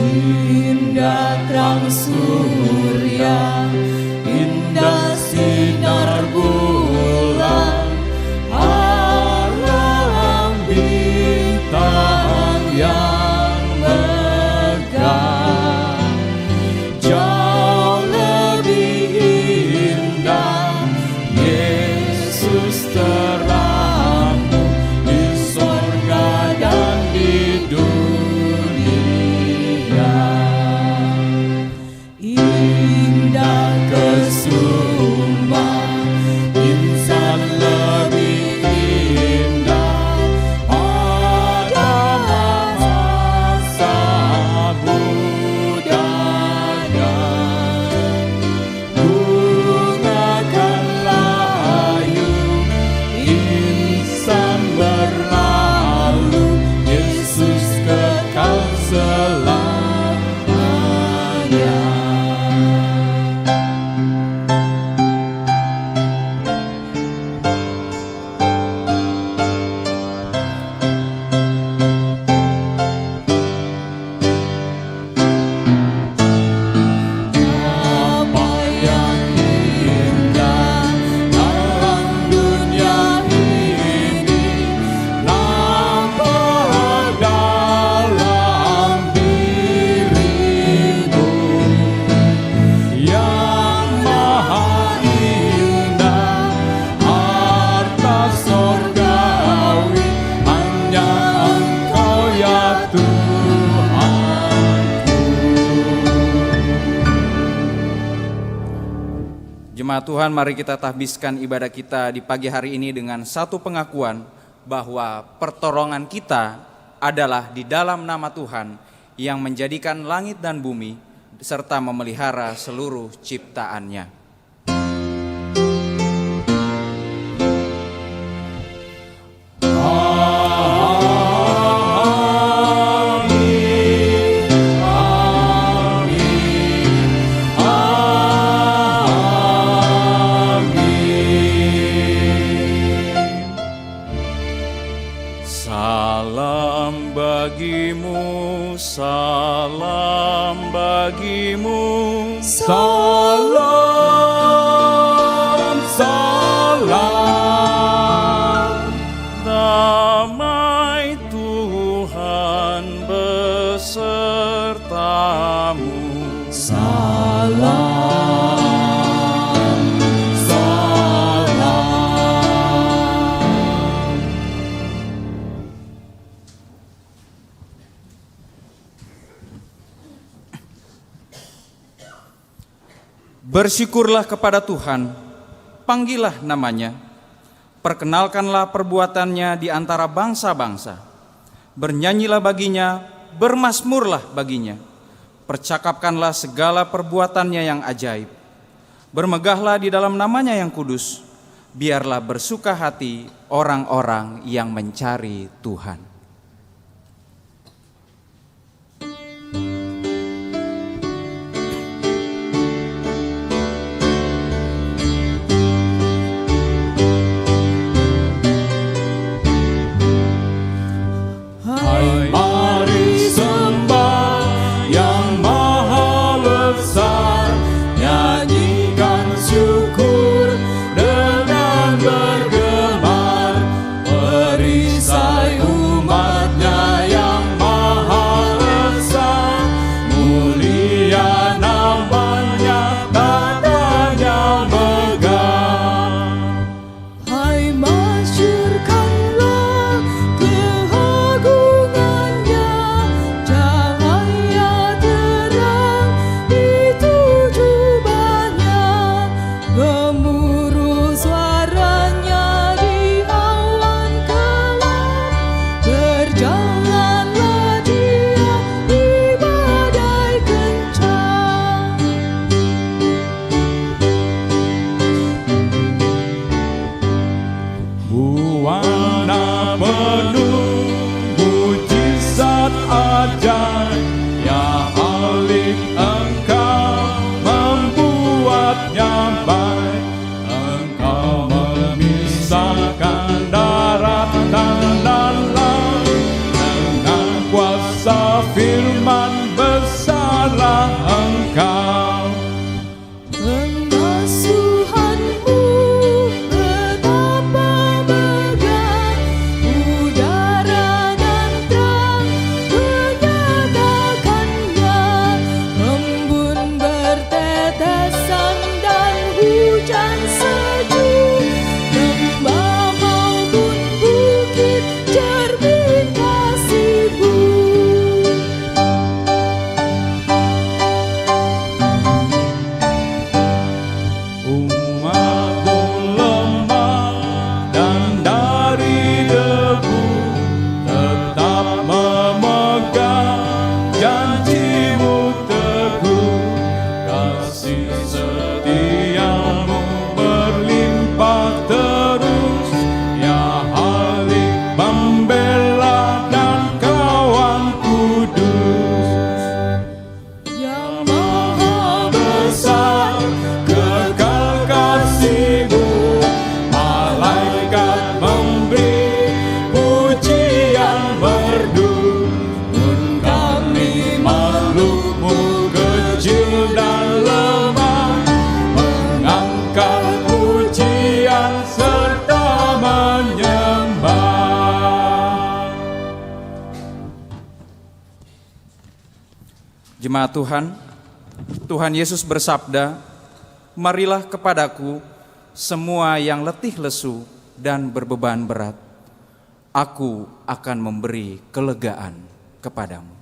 Indah terang surya, indah sinar bulan, alam bintang yang megah. Jauh lebih indah Yesus terangmu di sorga dan di dunia. Indah kesuma, insan lebih indah pada masa mudanya. Bunga layu, insan berlalu, Yesus kekal selamanya. Apa yang indah dalam dunia ini nampak dalam dirimu, yang maha indah harta sorgawi, hanya Engkau ya Tuhanku. Jemaat Tuhan, mari kita tahbiskan ibadah kita di pagi hari ini dengan satu pengakuan bahwa pertolongan kita adalah di dalam nama Tuhan yang menjadikan langit dan bumi serta memelihara seluruh ciptaannya. Salam bagimu, salam bagimu, salam, salam. Damai Tuhan besertamu. Salam, salam. Bersyukurlah kepada Tuhan, panggillah namanya, perkenalkanlah perbuatannya di antara bangsa-bangsa. Bernyanyilah baginya, bermazmurlah baginya, percakapkanlah segala perbuatannya yang ajaib. Bermegahlah di dalam namanya yang kudus, biarlah bersuka hati orang-orang yang mencari Tuhan. Mari sembah yang maha besar, nyanyikan syukur dengan bergemar, perisai umat Jemaat Tuhan, Tuhan Yesus bersabda, "Marilah kepadaku semua yang letih lesu dan berbeban berat, Aku akan memberi kelegaan kepadamu."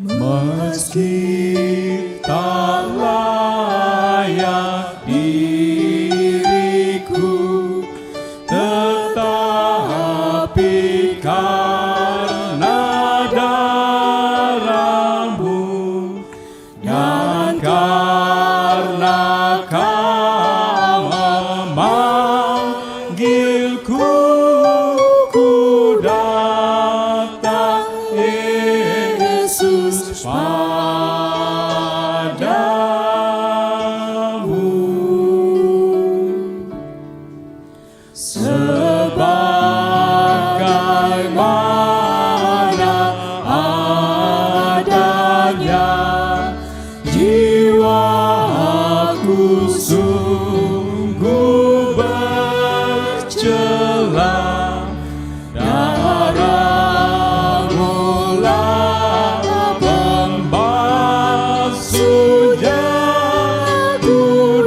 Meski tak layak diriku, tetapi karena darah-Mu dan karena Kau memanggilku, ku datang Yesus padamu. Sebagaimana adanya, jiwaku sungguh bercela. Darah-Mu membasuhnya, ku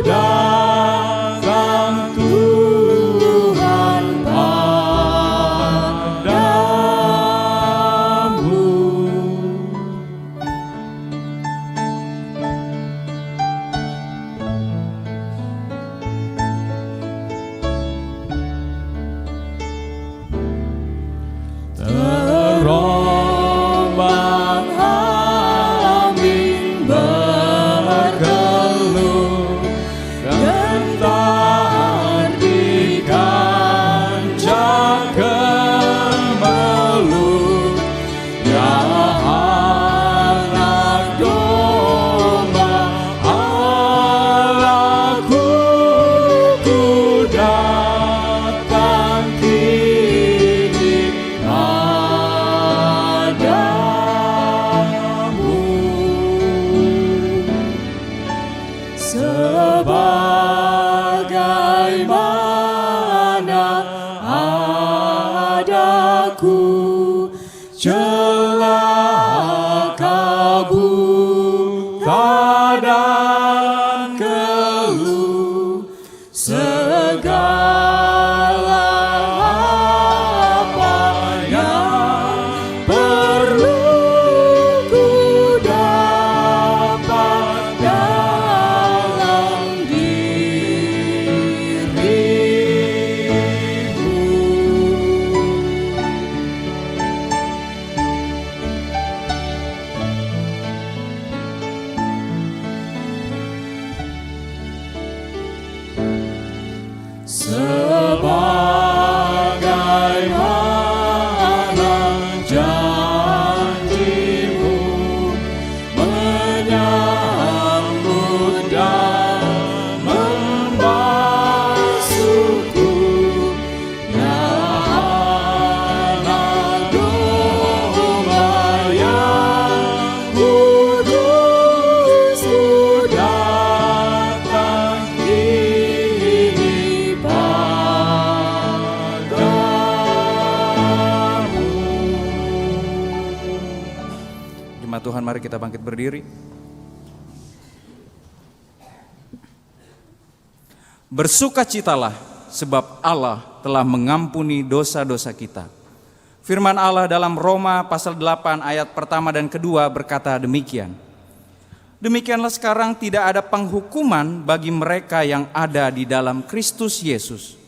datang Tuhan padamu. Terombang-ambing bergelut, gentar di kancah Kemelut. Ya anak domba Allahku, ku datang kini padamu. Sebagaimana adaku celaka, buta dan keluh, segala apa yang perlu ku dapat dalam dirimu. Sebagaimana janji-Mu menyambut dan membasuhku, ya anak domba yang kudus, ku datang kini padamu. mari kita bangkit berdiri. Bersukacitalah sebab Allah telah mengampuni dosa-dosa kita. Firman Allah dalam Roma pasal 8 ayat pertama dan kedua berkata demikian. Demikianlah sekarang tidak ada penghukuman bagi mereka yang ada di dalam Kristus Yesus.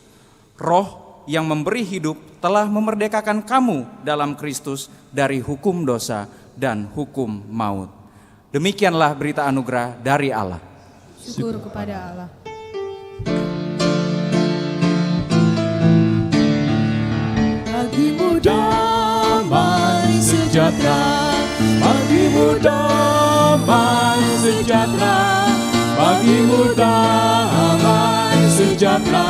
Roh yang memberi hidup telah memerdekakan kamu dalam Kristus dari hukum dosa dan hukum maut. Demikianlah berita anugerah dari Allah. Syukur kepada Allah. Bagimu damai sejahtera, bagimu damai sejahtera, bagimu damai sejahtera,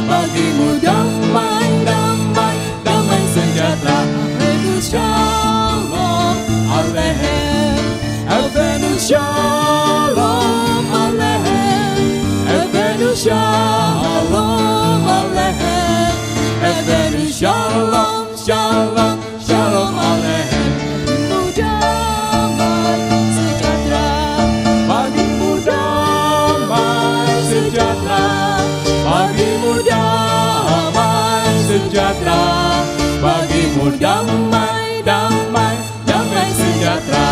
bagimu damai, damai, damai sejahtera. Avenu shalom aleichem, avenu shalom aleichem, avenu shalom aleichem, avenu shalom, shalom, shalom aleichem. Bagimu damai sejahtera, bagimu damai sejahtera, bagimu damai sejahtera, bagimu damai, damai, damai sejahtera.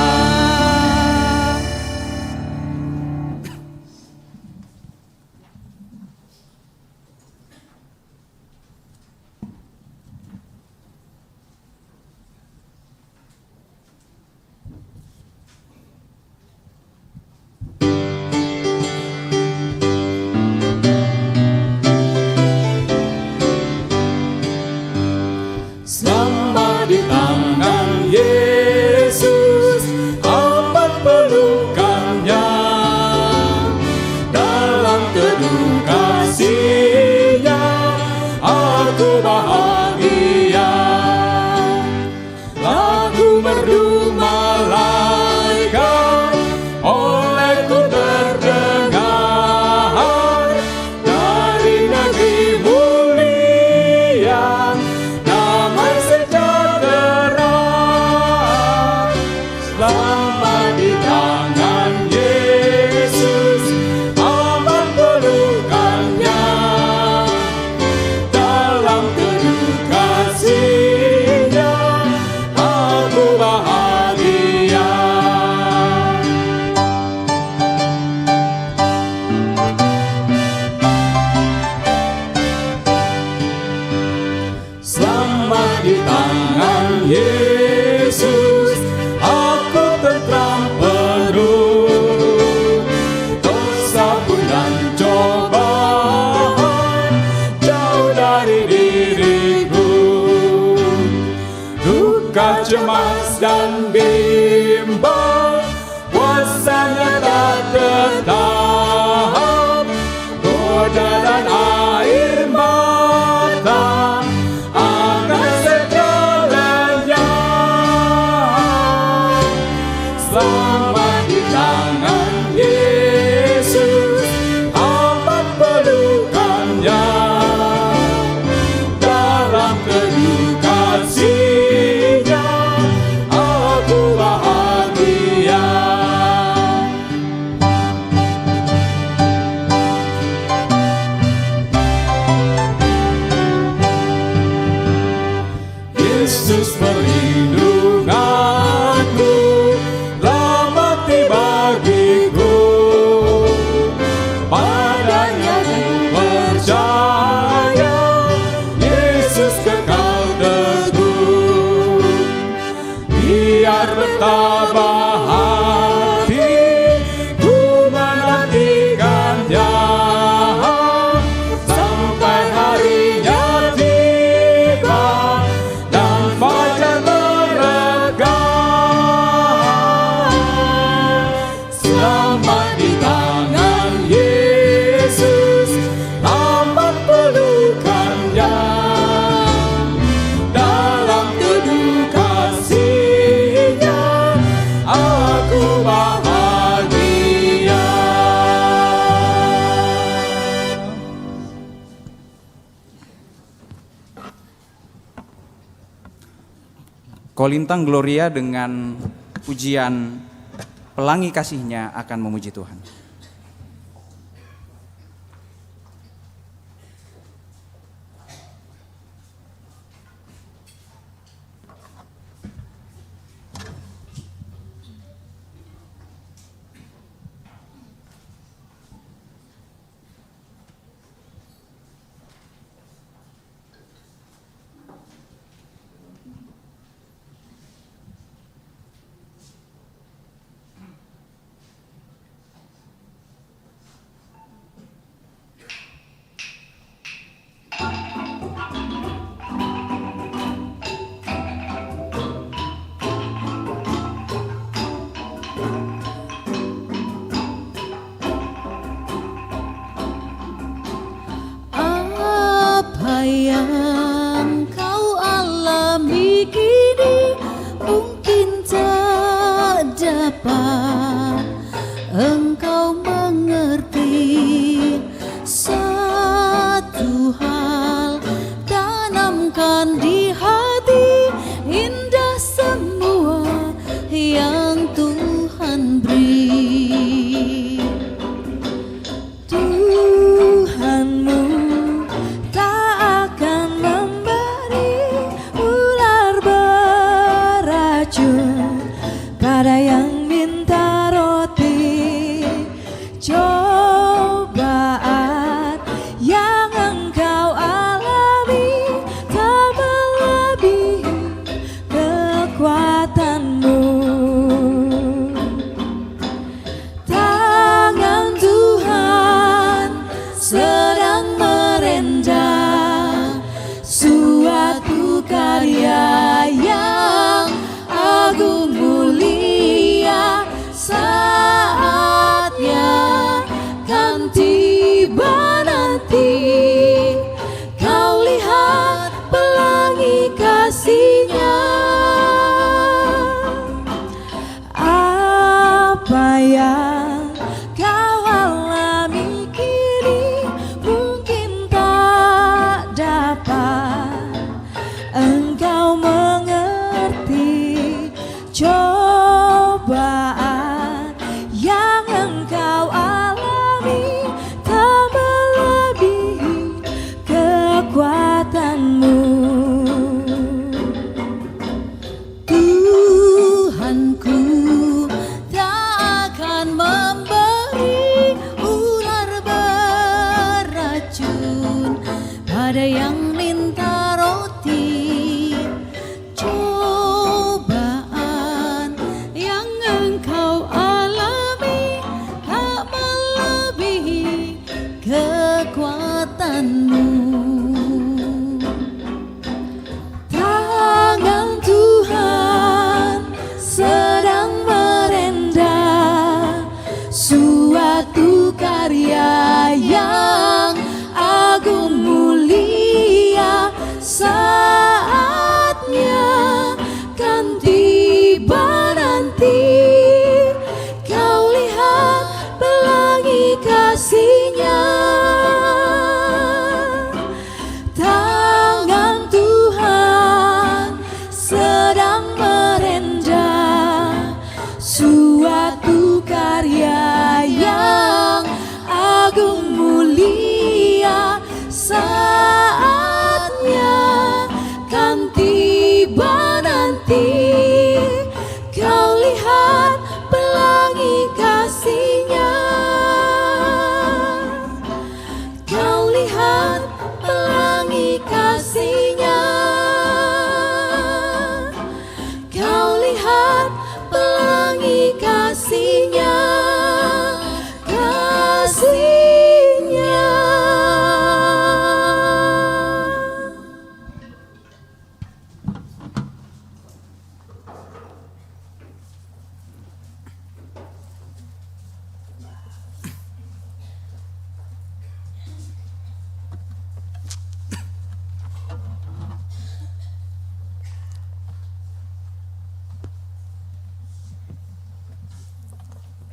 Selama di tangan Yesus, amat pelukannya, dalam teduh kasih-Nya, aku bahagia. Lagu merdu malaikat olehku terdengar, dari negeri mulia damai sejahtera. Selama di tangan Yesus, amat pelukannya, dalam teduh kasih-Nya, aku bahagia. Selama di tangan Yesus, aku tentram penuh. Dosa pun dan cobaan jauh dari diriku. Duka, cemas dan bimbang, kuasanya tak tertahan. Goda dan air mata akan segalanya. Selama di tangan Yesus, amat pelukannya, dalam teduh kasih-Nya, aku bahagia. Yesus perlindunganku, lamati bagiku. Padanya ku percaya, Yesus kekal teguh. Biar bertabah hati, ku menantikannya, sampai harinya tiba dan fajar mereka. Selamat di tangan Yesus, amat pelukannya, dalam teduh kasih-Nya, aku bahagia. Kolintang Gloria dengan pujian pelangi kasih-Nya akan memuji Tuhan. Apa yang kau alami kini mungkin tak dapat engkau mengerti. Satu hal tanamkan di hati, indah semua yang Tuhan beri. Tuhanmu tak akan memberi ular beracun pada yang minta roti. Cobaan yang engkau alami tak melebihi kekuatanmu. Tangan Tuhan sedang merendah suatu karya yang agung mulia. Saatnya kan tiba nanti, kau lihat pelangi kasih-Nya. Apa yang kau alami kini mungkin tak dapat engkau mengerti. Cobaan yang engkau alami tak melebihi kekuatanmu. Tuhanku tak akan memberi ular beracun pada yang minta roti. Cobaan yang engkau alami tak melebihi kekuatanmu. Tangan Tuhan sedang merendah suatu karya yang agung mulia. Saatnya kan tiba nanti, kau lihat pelangi kasih-Nya. Tangan Tuhan sedang merendah suatu karya yang agung mulia. Saatnya kan tiba nanti, kau lihat pelangi kasih-Nya. Kau lihat pelangi kasih-Nya. Kau lihat pelangi kasih-Nya. Kasih-Nya.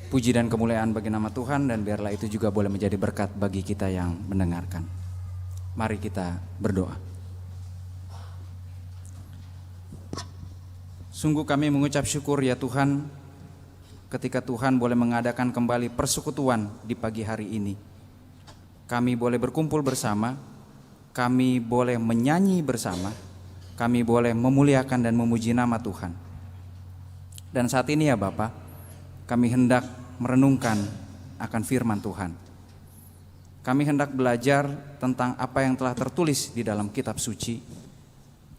Puji dan kemuliaan bagi nama Tuhan, dan biarlah itu juga boleh menjadi berkat bagi kita yang mendengarkan. Mari kita berdoa. Sungguh kami mengucap syukur ya Tuhan, ketika Tuhan boleh mengadakan kembali persekutuan di pagi hari ini. Kami boleh berkumpul bersama, kami boleh menyanyi bersama, kami boleh memuliakan dan memuji nama Tuhan. Dan saat ini ya Bapa, kami hendak merenungkan akan firman Tuhan. Kami hendak belajar tentang apa yang telah tertulis di dalam kitab suci.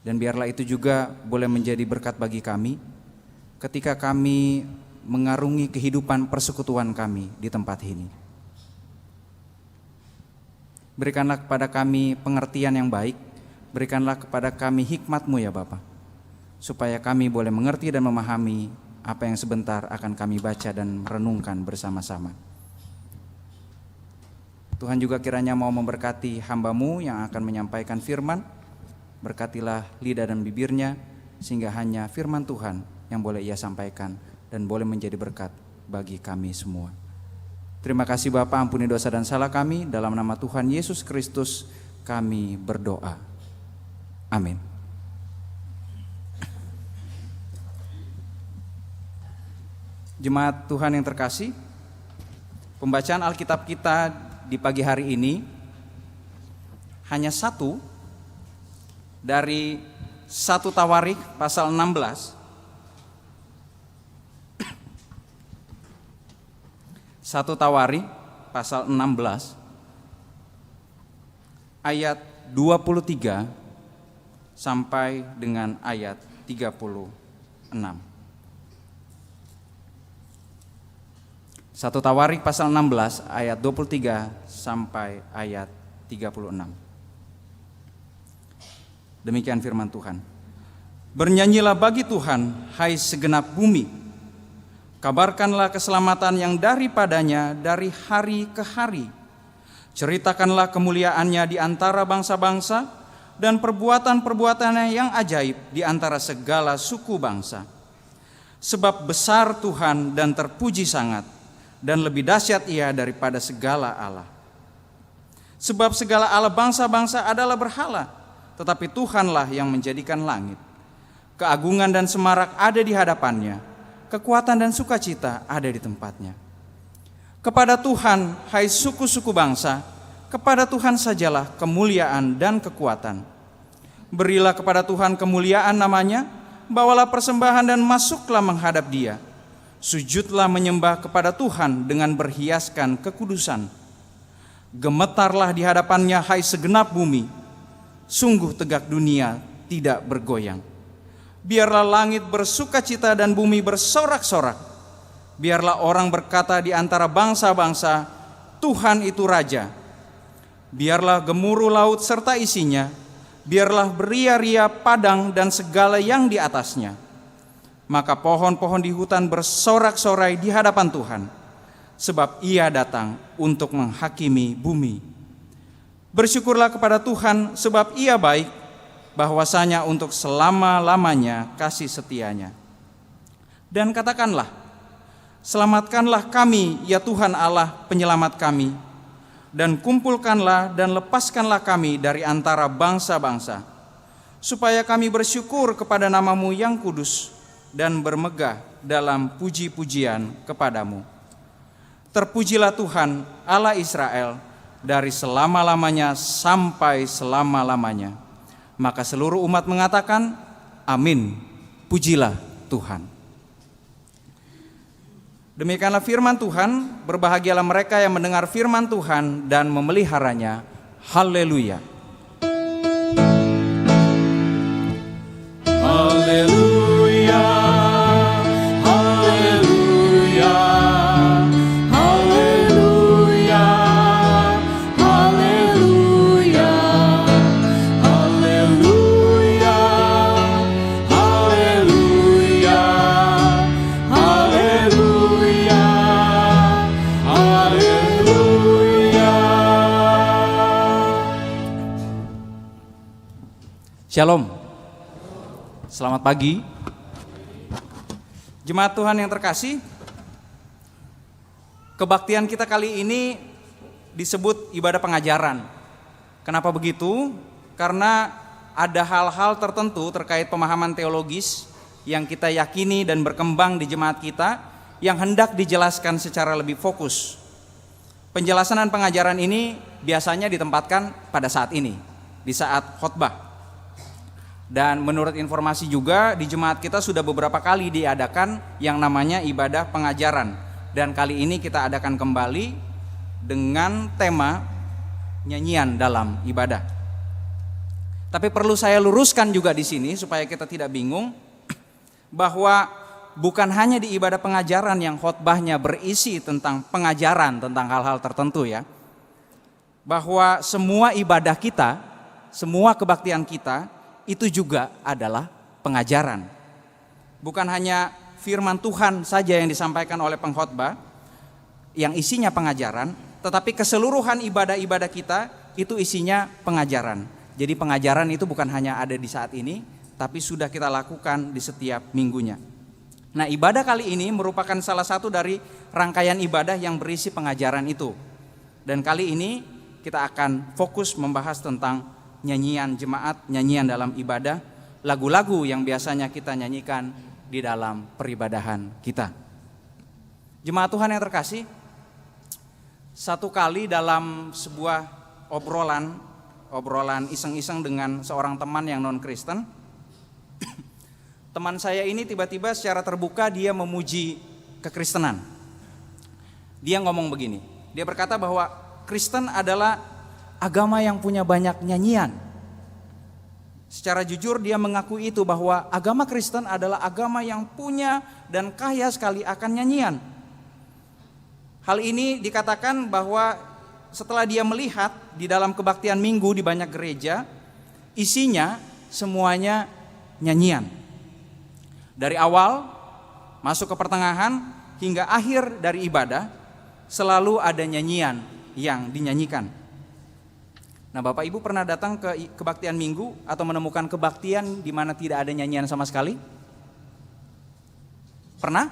Dan biarlah itu juga boleh menjadi berkat bagi kami ketika kami mengarungi kehidupan persekutuan kami di tempat ini. Berikanlah kepada kami pengertian yang baik, berikanlah kepada kami hikmat-Mu ya Bapa, supaya kami boleh mengerti dan memahami apa yang sebentar akan kami baca dan merenungkan bersama-sama. Tuhan juga kiranya mau memberkati hamba-Mu yang akan menyampaikan firman. Berkatilah lidah dan bibirnya, sehingga hanya firman Tuhan yang boleh ia sampaikan dan boleh menjadi berkat bagi kami semua. Terima kasih Bapa, ampuni dosa dan salah kami. Dalam nama Tuhan Yesus Kristus kami berdoa. Amin. Jemaat Tuhan yang terkasih, pembacaan Alkitab kita di pagi hari ini hanya satu dari 1 Tawarik pasal 16. 1 Tawarik pasal 16 ayat 23 sampai dengan ayat 36. 1 Tawarik pasal 16 ayat 23 sampai ayat 36. Demikian firman Tuhan. Bernyanyilah bagi Tuhan, hai segenap bumi. Kabarkanlah keselamatan yang daripadanya dari hari ke hari. Ceritakanlah kemuliaannya di antara bangsa-bangsa dan perbuatan-perbuatannya yang ajaib di antara segala suku bangsa. Sebab besar Tuhan dan terpuji sangat, dan lebih dahsyat Ia daripada segala Allah. Sebab segala Allah bangsa-bangsa adalah berhala, tetapi Tuhanlah yang menjadikan langit. Keagungan dan semarak ada di hadapannya, kekuatan dan sukacita ada di tempatnya. Kepada Tuhan, hai suku-suku bangsa, kepada Tuhan sajalah kemuliaan dan kekuatan. Berilah kepada Tuhan kemuliaan namanya, bawalah persembahan dan masuklah menghadap Dia. Sujudlah menyembah kepada Tuhan dengan berhiaskan kekudusan. Gemetarlah di hadapannya, hai segenap bumi. Sungguh tegak dunia tidak bergoyang. Biarlah langit bersukacita dan bumi bersorak-sorak. Biarlah orang berkata di antara bangsa-bangsa, Tuhan itu Raja. Biarlah gemuruh laut serta isinya. Biarlah beria-ria padang dan segala yang di atasnya. Maka pohon-pohon di hutan bersorak-sorai di hadapan Tuhan, sebab Ia datang untuk menghakimi bumi. Bersyukurlah kepada Tuhan, sebab Ia baik, bahwasanya untuk selama-lamanya kasih setianya. Dan katakanlah, selamatkanlah kami ya Tuhan Allah penyelamat kami, dan kumpulkanlah dan lepaskanlah kami dari antara bangsa-bangsa, supaya kami bersyukur kepada nama-Mu yang kudus, dan bermegah dalam puji-pujian kepadamu. Terpujilah Tuhan Allah Israel, dari selama-lamanya sampai selama-lamanya. Maka seluruh umat mengatakan, amin, pujilah Tuhan. Demikianlah firman Tuhan, berbahagialah mereka yang mendengar firman Tuhan dan memeliharanya. Haleluya. Haleluya, haleluya, haleluya, haleluya, haleluya, haleluya, haleluya, haleluya. Shalom. Selamat pagi. Jemaat Tuhan yang terkasih, kebaktian kita kali ini disebut ibadah pengajaran. Kenapa begitu? Karena ada hal-hal tertentu terkait pemahaman teologis yang kita yakini dan berkembang di jemaat kita yang hendak dijelaskan secara lebih fokus. Penjelasan dan pengajaran ini biasanya ditempatkan pada saat ini, di saat khotbah. Dan menurut informasi juga di jemaat kita sudah beberapa kali diadakan yang namanya ibadah pengajaran. Dan kali ini kita adakan kembali dengan tema nyanyian dalam ibadah. Tapi perlu saya luruskan juga di sini supaya kita tidak bingung bahwa bukan hanya di ibadah pengajaran yang khotbahnya berisi tentang pengajaran tentang hal-hal tertentu ya. Bahwa semua ibadah kita, semua kebaktian kita itu juga adalah pengajaran. Bukan hanya firman Tuhan saja yang disampaikan oleh pengkhotbah yang isinya pengajaran, tetapi keseluruhan ibadah-ibadah kita itu isinya pengajaran. Jadi pengajaran itu bukan hanya ada di saat ini, tapi sudah kita lakukan di setiap minggunya. Nah, ibadah kali ini merupakan salah satu dari rangkaian ibadah yang berisi pengajaran itu. Dan kali ini kita akan fokus membahas tentang nyanyian jemaat, nyanyian dalam ibadah, lagu-lagu yang biasanya kita nyanyikan di dalam peribadahan kita. Jemaat Tuhan yang terkasih, satu kali dalam sebuah obrolan iseng-iseng dengan seorang teman yang non-Kristen, teman saya ini tiba-tiba secara terbuka dia memuji kekristenan. Dia ngomong begini, dia berkata bahwa Kristen adalah agama yang punya banyak nyanyian. Secara jujur dia mengakui itu bahwa agama Kristen adalah agama yang punya dan kaya sekali akan nyanyian. Hal ini dikatakan bahwa setelah dia melihat di dalam kebaktian minggu di banyak gereja, isinya semuanya nyanyian. Dari awal masuk ke pertengahan hingga akhir dari ibadah selalu ada nyanyian yang dinyanyikan. Nah, Bapak Ibu pernah datang ke kebaktian minggu atau menemukan kebaktian di mana tidak ada nyanyian sama sekali? Pernah?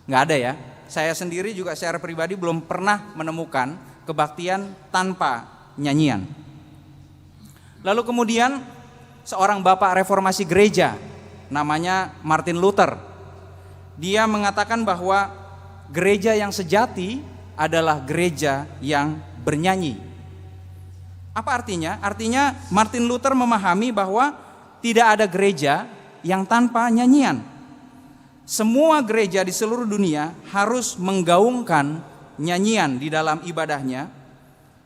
Nggak ada ya. Saya sendiri juga secara pribadi belum pernah menemukan kebaktian tanpa nyanyian. Lalu kemudian seorang bapak reformasi gereja namanya Martin Luther, dia mengatakan bahwa gereja yang sejati adalah gereja yang bernyanyi. Apa artinya? Artinya Martin Luther memahami bahwa tidak ada gereja yang tanpa nyanyian. Semua gereja di seluruh dunia harus menggaungkan nyanyian di dalam ibadahnya,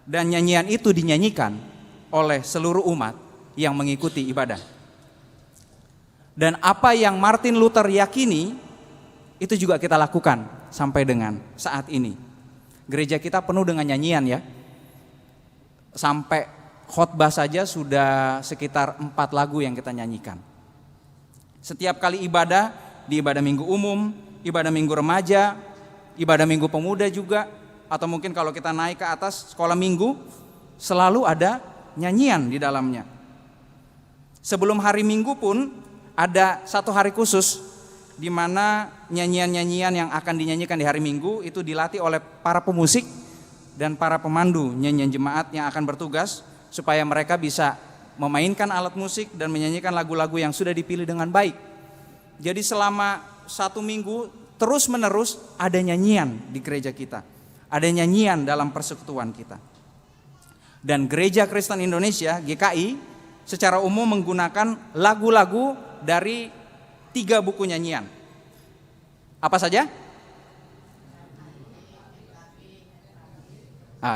dan nyanyian itu dinyanyikan oleh seluruh umat yang mengikuti ibadah. Dan apa yang Martin Luther yakini itu juga kita lakukan sampai dengan saat ini. Gereja kita penuh dengan nyanyian ya. Sampai khotbah saja sudah sekitar 4 lagu yang kita nyanyikan. Setiap kali ibadah, di ibadah minggu umum, ibadah minggu remaja, ibadah minggu pemuda juga, atau mungkin kalau kita naik ke atas sekolah minggu, selalu ada nyanyian di dalamnya. Sebelum hari Minggu pun ada satu hari khusus di mana nyanyian-nyanyian yang akan dinyanyikan di hari Minggu itu dilatih oleh para pemusik dan para pemandu nyanyian jemaat yang akan bertugas supaya mereka bisa memainkan alat musik dan menyanyikan lagu-lagu yang sudah dipilih dengan baik. Jadi selama 1 minggu terus menerus ada nyanyian di gereja kita, ada nyanyian dalam persekutuan kita. Dan Gereja Kristen Indonesia GKI secara umum menggunakan lagu-lagu dari 3 buku nyanyian. Apa saja?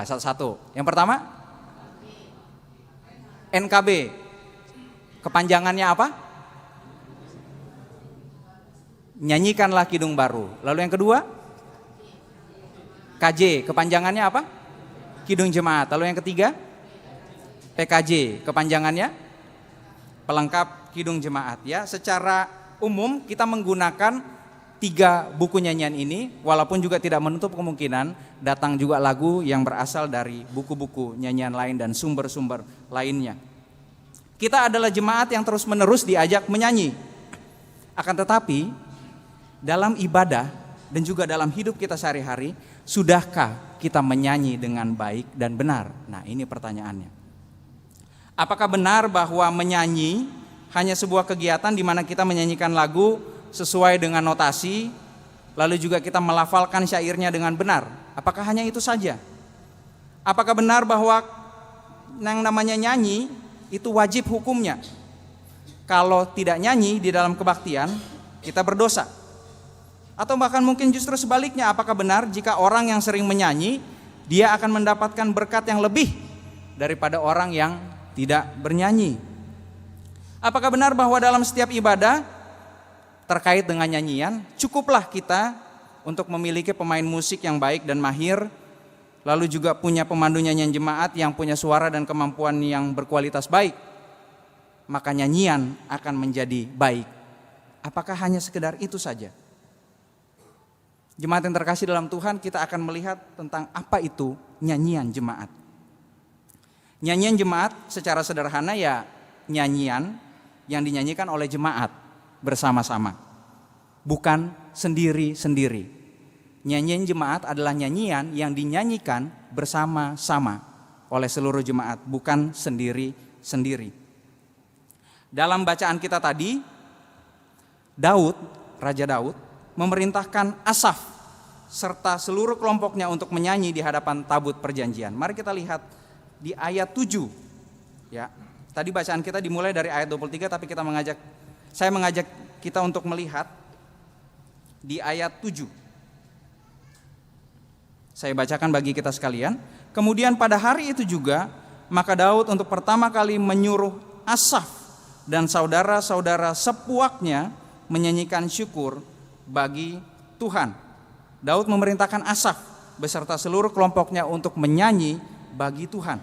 Satu. Yang pertama NKB. Kepanjangannya apa? Nyanyikanlah Kidung Baru. Lalu yang kedua KJ. Kepanjangannya apa? Kidung Jemaat. Lalu yang ketiga PKJ. Kepanjangannya pelengkap Kidung Jemaat ya. Secara umum kita menggunakan 3 buku nyanyian ini, walaupun juga tidak menutup kemungkinan datang juga lagu yang berasal dari buku-buku nyanyian lain dan sumber-sumber lainnya. Kita adalah jemaat yang terus-menerus diajak menyanyi. Akan tetapi dalam ibadah dan juga dalam hidup kita sehari-hari, sudahkah kita menyanyi dengan baik dan benar? Nah, ini pertanyaannya. Apakah benar bahwa menyanyi hanya sebuah kegiatan di mana kita menyanyikan lagu sesuai dengan notasi, lalu juga kita melafalkan syairnya dengan benar. Apakah hanya itu saja? Apakah benar bahwa yang namanya nyanyi itu wajib hukumnya? Kalau tidak nyanyi di dalam kebaktian, kita berdosa. Atau bahkan mungkin justru sebaliknya, apakah benar jika orang yang sering menyanyi, dia akan mendapatkan berkat yang lebih daripada orang yang tidak bernyanyi? Apakah benar bahwa dalam setiap ibadah terkait dengan nyanyian, cukuplah kita untuk memiliki pemain musik yang baik dan mahir, lalu juga punya pemandu nyanyian jemaat yang punya suara dan kemampuan yang berkualitas baik, maka nyanyian akan menjadi baik? Apakah hanya sekedar itu saja? Jemaat yang terkasih dalam Tuhan, kita akan melihat tentang apa itu nyanyian jemaat. Nyanyian jemaat secara sederhana ya nyanyian yang dinyanyikan oleh jemaat bersama-sama, bukan sendiri-sendiri. Nyanyian jemaat adalah nyanyian yang dinyanyikan bersama-sama oleh seluruh jemaat, bukan sendiri-sendiri. Dalam bacaan kita tadi, Raja Daud memerintahkan Asaf serta seluruh kelompoknya untuk menyanyi di hadapan tabut perjanjian. Mari kita lihat di ayat 7. Ya, tadi bacaan kita dimulai dari ayat 23, tapi saya mengajak kita untuk melihat di ayat 7. Saya bacakan bagi kita sekalian. Kemudian pada hari itu juga, maka Daud untuk pertama kali menyuruh Asaf dan saudara-saudara sepuaknya menyanyikan syukur bagi Tuhan. Daud memerintahkan Asaf beserta seluruh kelompoknya untuk menyanyi bagi Tuhan.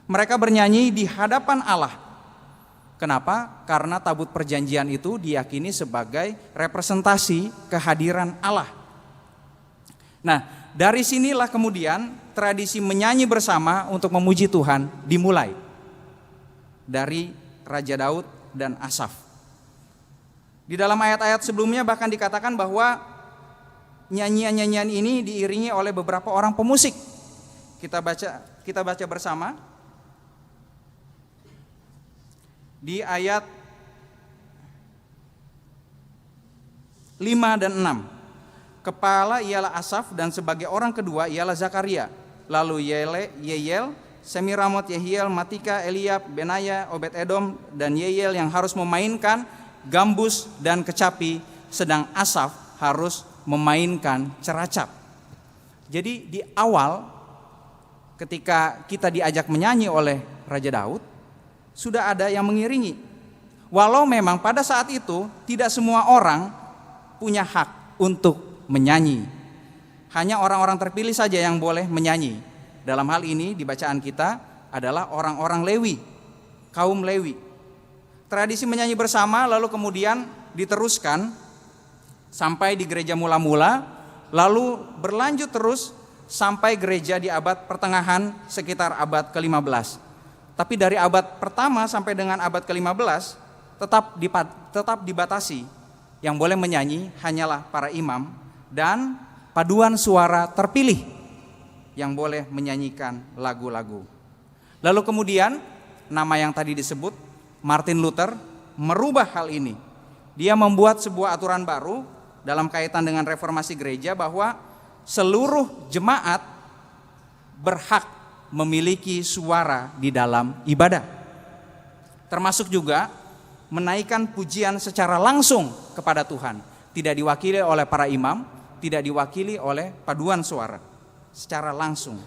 Mereka bernyanyi di hadapan Allah. Kenapa? Karena tabut perjanjian itu diyakini sebagai representasi kehadiran Allah. Nah, dari sinilah kemudian tradisi menyanyi bersama untuk memuji Tuhan dimulai dari Raja Daud dan Asaf. Di dalam ayat-ayat sebelumnya bahkan dikatakan bahwa nyanyian-nyanyian ini diiringi oleh beberapa orang pemusik. Kita baca bersama di ayat 5 dan 6. Kepala ialah Asaf dan sebagai orang kedua ialah Zakaria. Lalu Yeyel, Semiramot, Yehiel, Matika, Eliab, Benaya, Obed-Edom, dan Yeyel yang harus memainkan gambus dan kecapi, sedang Asaf harus memainkan ceracap. Jadi di awal ketika kita diajak menyanyi oleh Raja Daud, sudah ada yang mengiringi. Walau memang pada saat itu tidak semua orang punya hak untuk menyanyi. Hanya orang-orang terpilih saja yang boleh menyanyi. Dalam hal ini di bacaan kita adalah orang-orang Lewi, kaum Lewi. Tradisi menyanyi bersama lalu kemudian diteruskan sampai di gereja mula-mula, lalu berlanjut terus sampai gereja di abad pertengahan sekitar abad ke-15. Tapi dari abad pertama sampai dengan abad ke-15 tetap dibatasi. Yang boleh menyanyi hanyalah para imam dan paduan suara terpilih yang boleh menyanyikan lagu-lagu. Lalu kemudian nama yang tadi disebut Martin Luther merubah hal ini. Dia membuat sebuah aturan baru dalam kaitan dengan reformasi gereja bahwa seluruh jemaat berhak memiliki suara di dalam ibadah. Termasuk juga menaikkan pujian secara langsung kepada Tuhan. Tidak diwakili oleh para imam, tidak diwakili oleh paduan suara, secara langsung.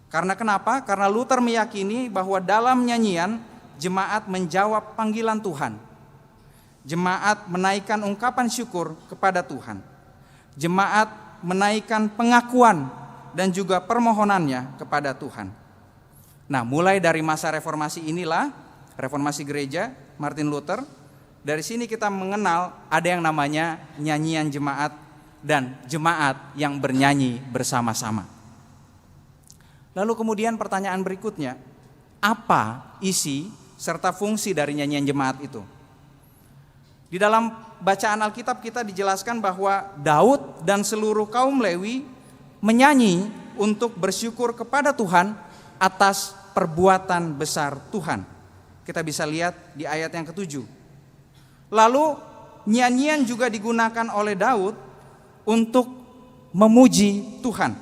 Karena kenapa? Karena Luther meyakini bahwa dalam nyanyian jemaat menjawab panggilan Tuhan. Jemaat menaikkan ungkapan syukur kepada Tuhan. Jemaat menaikkan pengakuan dan juga permohonannya kepada Tuhan. Nah, mulai dari masa reformasi inilah, reformasi gereja Martin Luther, dari sini kita mengenal ada yang namanya nyanyian jemaat dan jemaat yang bernyanyi bersama-sama. Lalu kemudian pertanyaan berikutnya, apa isi serta fungsi dari nyanyian jemaat itu? Di dalam bacaan Alkitab kita dijelaskan bahwa Daud dan seluruh kaum Lewi menyanyi untuk bersyukur kepada Tuhan atas perbuatan besar Tuhan. Kita bisa lihat di ayat yang ke-7. Lalu nyanyian juga digunakan oleh Daud untuk memuji Tuhan.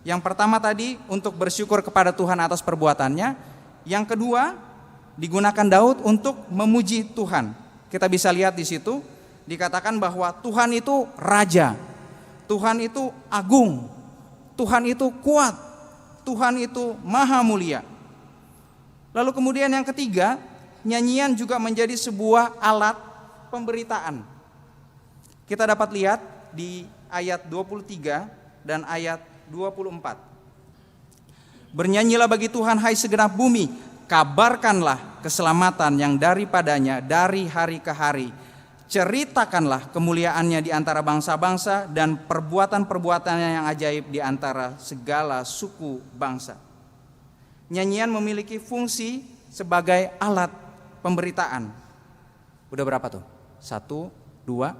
Yang pertama tadi untuk bersyukur kepada Tuhan atas perbuatannya. Yang kedua digunakan Daud untuk memuji Tuhan. Kita bisa lihat di situ dikatakan bahwa Tuhan itu raja, Tuhan itu agung, Tuhan itu kuat, Tuhan itu maha mulia. Lalu kemudian yang ketiga, nyanyian juga menjadi sebuah alat pemberitaan. Kita dapat lihat di ayat 23 dan ayat 24. Bernyanyilah bagi Tuhan hai segenap bumi, kabarkanlah keselamatan yang daripadanya dari hari ke hari. Ceritakanlah kemuliaannya di antara bangsa-bangsa dan perbuatan-perbuatannya yang ajaib di antara segala suku bangsa. Nyanyian memiliki fungsi sebagai alat pemberitaan. Udah berapa tuh? 1, 2,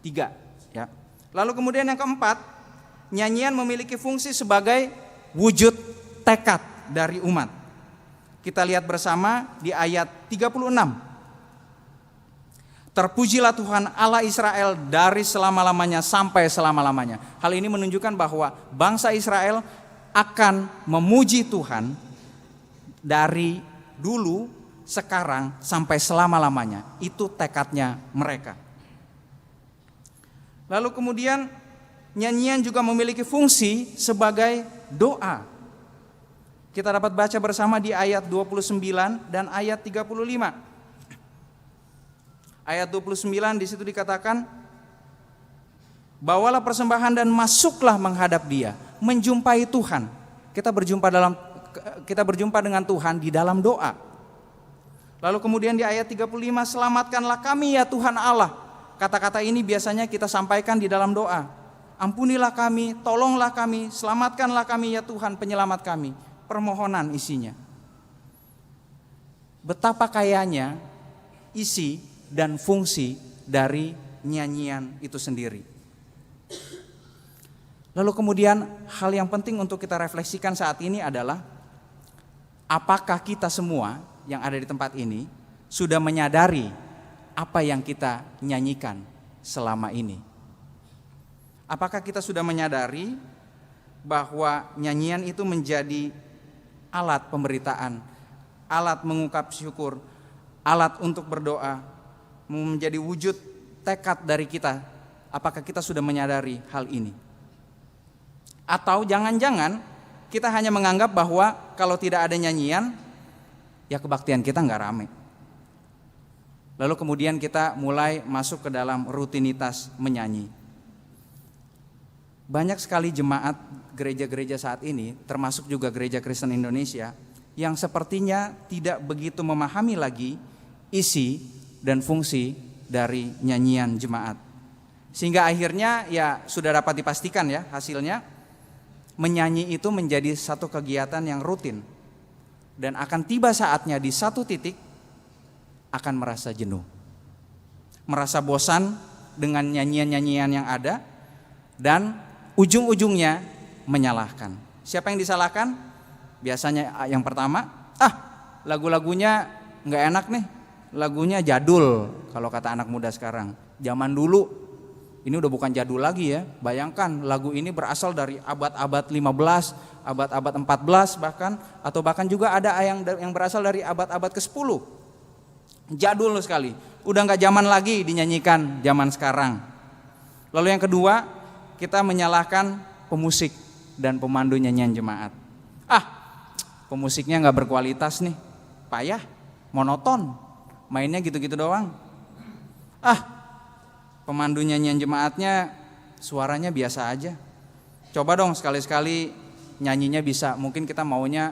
3 ya. Lalu kemudian yang keempat, nyanyian memiliki fungsi sebagai wujud tekad dari umat. Kita lihat bersama di ayat 36. Terpujilah Tuhan Allah Israel dari selama-lamanya sampai selama-lamanya. Hal ini menunjukkan bahwa bangsa Israel akan memuji Tuhan dari dulu, sekarang, sampai selama-lamanya. Itu tekadnya mereka. Lalu kemudian nyanyian juga memiliki fungsi sebagai doa. Kita dapat baca bersama di ayat 29 dan ayat 35. Ayat 29 di situ dikatakan, bawalah persembahan dan masuklah menghadap Dia, menjumpai Tuhan. Kita berjumpa dengan Tuhan di dalam doa. Lalu kemudian di ayat 35, selamatkanlah kami ya Tuhan Allah. Kata-kata ini biasanya kita sampaikan di dalam doa. Ampunilah kami, tolonglah kami, selamatkanlah kami ya Tuhan penyelamat kami. Permohonan isinya. Betapa kayanya isi dan fungsi dari nyanyian itu sendiri. Lalu kemudian hal yang penting untuk kita refleksikan saat ini adalah, apakah kita semua yang ada di tempat ini sudah menyadari apa yang kita nyanyikan selama ini? Apakah kita sudah menyadari bahwa nyanyian itu menjadi alat pemberitaan, alat mengungkap syukur, alat untuk berdoa, menjadi wujud tekad dari kita? Apakah kita sudah menyadari hal ini? Atau jangan-jangan kita hanya menganggap bahwa kalau tidak ada nyanyian, ya kebaktian kita nggak rame. Lalu kemudian kita mulai masuk ke dalam rutinitas menyanyi. Banyak sekali jemaat gereja-gereja saat ini, termasuk juga Gereja Kristen Indonesia, yang sepertinya tidak begitu memahami lagi isi dan fungsi dari nyanyian jemaat. Sehingga akhirnya ya sudah dapat dipastikan ya hasilnya, menyanyi itu menjadi satu kegiatan yang rutin. Dan akan tiba saatnya di satu titik akan merasa jenuh, merasa bosan dengan nyanyian-nyanyian yang ada, dan ujung-ujungnya menyalahkan. Siapa yang disalahkan? Biasanya yang pertama, lagu-lagunya gak enak nih, lagunya jadul kalau kata anak muda sekarang. Zaman dulu, ini udah bukan jadul lagi ya. Bayangkan lagu ini berasal dari abad-abad 15, abad-abad 14 bahkan, atau bahkan juga ada yang berasal dari abad-abad ke-10. Jadul sekali, udah gak zaman lagi dinyanyikan zaman sekarang. Lalu yang kedua, kita menyalahkan pemusik dan pemandu nyanyian jemaat. Pemusiknya gak berkualitas nih, payah, monoton, mainnya gitu-gitu doang. Pemandu nyanyian jemaatnya suaranya biasa aja. Coba dong sekali-sekali nyanyinya bisa, mungkin kita maunya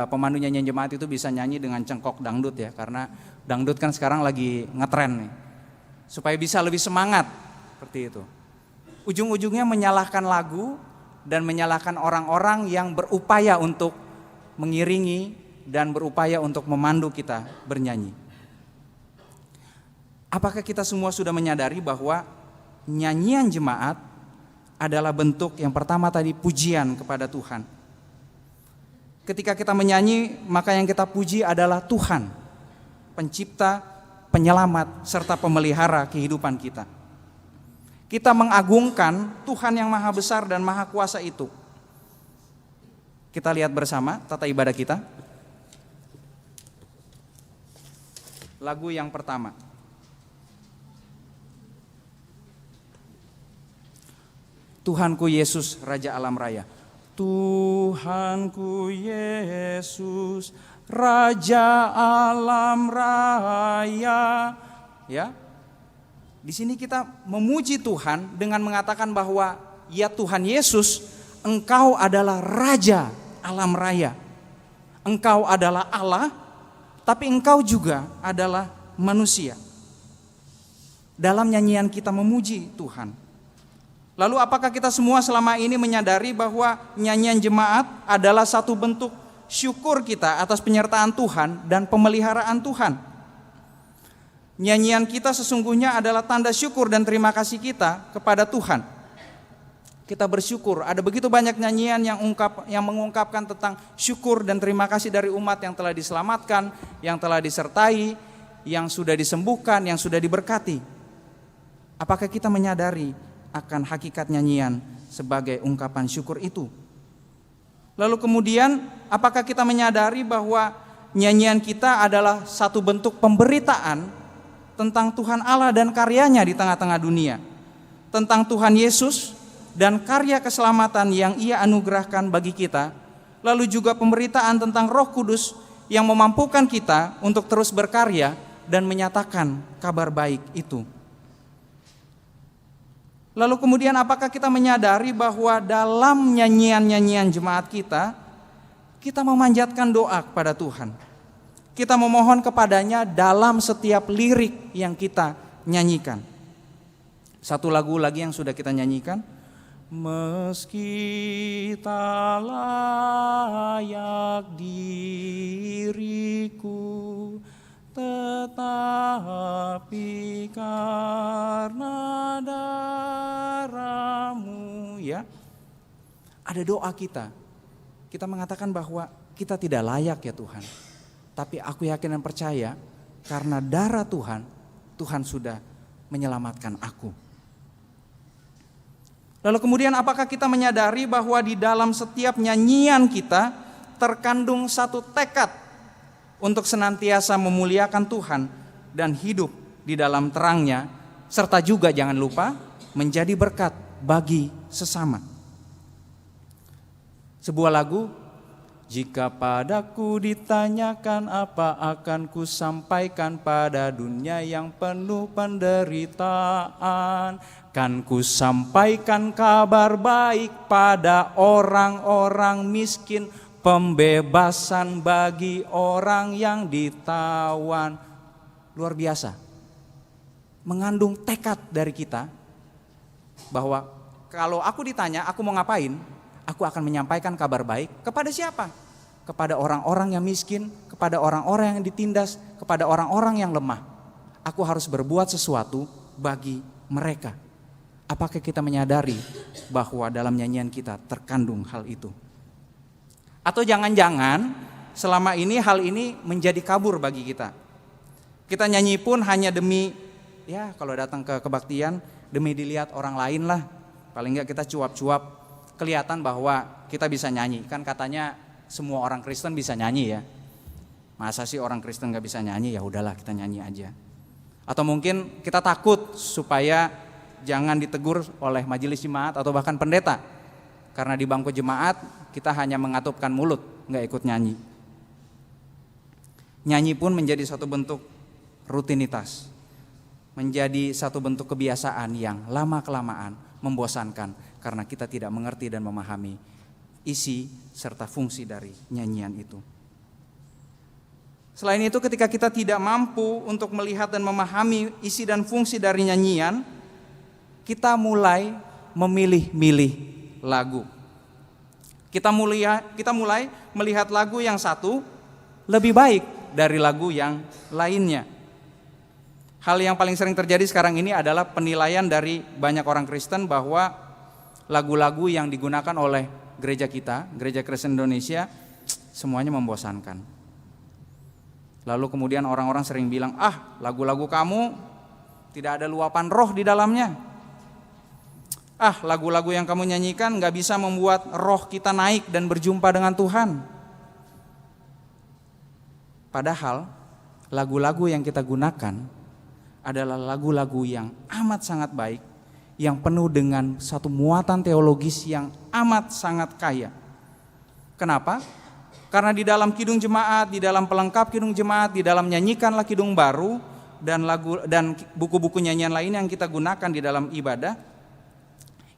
pemandu nyanyian jemaat itu bisa nyanyi dengan cengkok dangdut ya, karena dangdut kan sekarang lagi ngetren nih, supaya bisa lebih semangat seperti itu. Ujung-ujungnya menyalahkan lagu dan menyalahkan orang-orang yang berupaya untuk mengiringi dan berupaya untuk memandu kita bernyanyi. Apakah kita semua sudah menyadari bahwa nyanyian jemaat adalah bentuk yang pertama tadi pujian kepada Tuhan? Ketika kita menyanyi, maka yang kita puji adalah Tuhan, pencipta, penyelamat, serta pemelihara kehidupan kita. Kita mengagungkan Tuhan yang maha besar dan maha kuasa itu. Kita lihat bersama tata ibadah kita. Lagu yang pertama. Tuhanku Yesus, Raja Alam Raya. Tuhanku Yesus, Raja Alam Raya. Ya. Di sini kita memuji Tuhan dengan mengatakan bahwa ya Tuhan Yesus, Engkau adalah Raja Alam Raya. Engkau adalah Allah, tapi Engkau juga adalah manusia. Dalam nyanyian kita memuji Tuhan. Lalu apakah kita semua selama ini menyadari bahwa nyanyian jemaat adalah satu bentuk syukur kita atas penyertaan Tuhan dan pemeliharaan Tuhan? Nyanyian kita sesungguhnya adalah tanda syukur dan terima kasih kita kepada Tuhan. Kita bersyukur, ada begitu banyak nyanyian yang mengungkapkan tentang syukur dan terima kasih dari umat yang telah diselamatkan, yang telah disertai, yang sudah disembuhkan, yang sudah diberkati. Apakah kita menyadari akan hakikat nyanyian sebagai ungkapan syukur itu? Lalu kemudian apakah kita menyadari bahwa nyanyian kita adalah satu bentuk pemberitaan tentang Tuhan Allah dan karyanya di tengah-tengah dunia, tentang Tuhan Yesus dan karya keselamatan yang Ia anugerahkan bagi kita, lalu juga pemberitaan tentang Roh Kudus yang memampukan kita untuk terus berkarya dan menyatakan kabar baik itu. Lalu kemudian apakah kita menyadari bahwa dalam nyanyian-nyanyian jemaat kita memanjatkan doa kepada Tuhan. Kita memohon kepadanya dalam setiap lirik yang kita nyanyikan. Satu lagu lagi yang sudah kita nyanyikan. Meski tak layak diriku, tetapi karena darah-Mu, ya. Ada doa kita mengatakan bahwa kita tidak layak ya Tuhan, tapi aku yakin dan percaya karena darah Tuhan, Tuhan sudah menyelamatkan aku. Lalu kemudian apakah kita menyadari bahwa di dalam setiap nyanyian kita terkandung satu tekad untuk senantiasa memuliakan Tuhan dan hidup di dalam terang-Nya, serta juga jangan lupa menjadi berkat bagi sesama. Sebuah lagu, jika padaku ditanyakan apa akan ku sampaikan pada dunia yang penuh penderitaan, kan ku sampaikan kabar baik pada orang-orang miskin, pembebasan bagi orang yang ditawan. Luar biasa. Mengandung tekad dari kita bahwa kalau aku ditanya aku mau ngapain, aku akan menyampaikan kabar baik kepada siapa? Kepada orang-orang yang miskin, kepada orang-orang yang ditindas, kepada orang-orang yang lemah. Aku harus berbuat sesuatu bagi mereka. Apakah kita menyadari bahwa dalam nyanyian kita terkandung hal itu? Atau jangan-jangan selama ini hal ini menjadi kabur bagi kita. Kita nyanyi pun hanya demi, ya kalau datang ke kebaktian, demi dilihat orang lain lah. Paling enggak kita cuap-cuap, kelihatan bahwa kita bisa nyanyi. Kan katanya semua orang Kristen bisa nyanyi ya. Masa sih orang Kristen gak bisa nyanyi? Ya udahlah kita nyanyi aja. Atau mungkin kita takut supaya jangan ditegur oleh majelis jemaat atau bahkan pendeta. Karena di bangku jemaat kita hanya mengatupkan mulut, gak ikut nyanyi. Nyanyi pun menjadi satu bentuk rutinitas, menjadi satu bentuk kebiasaan yang lama-kelamaan membosankan karena kita tidak mengerti dan memahami isi serta fungsi dari nyanyian itu. Selain itu, ketika kita tidak mampu untuk melihat dan memahami isi dan fungsi dari nyanyian, kita mulai memilih-milih lagu. Kita mulai melihat lagu yang satu lebih baik dari lagu yang lainnya. Hal yang paling sering terjadi sekarang ini adalah penilaian dari banyak orang Kristen bahwa lagu-lagu yang digunakan oleh gereja kita, Gereja Kristen Indonesia, semuanya membosankan. Lalu kemudian orang-orang sering bilang, lagu-lagu kamu tidak ada luapan roh di dalamnya. Lagu-lagu yang kamu nyanyikan gak bisa membuat roh kita naik dan berjumpa dengan Tuhan. Padahal lagu-lagu yang kita gunakan adalah lagu-lagu yang amat sangat baik, yang penuh dengan satu muatan teologis yang amat sangat kaya. Kenapa? Karena di dalam kidung jemaat, di dalam pelengkap kidung jemaat, di dalam nyanyikanlah kidung baru dan buku-buku nyanyian lain yang kita gunakan di dalam ibadah,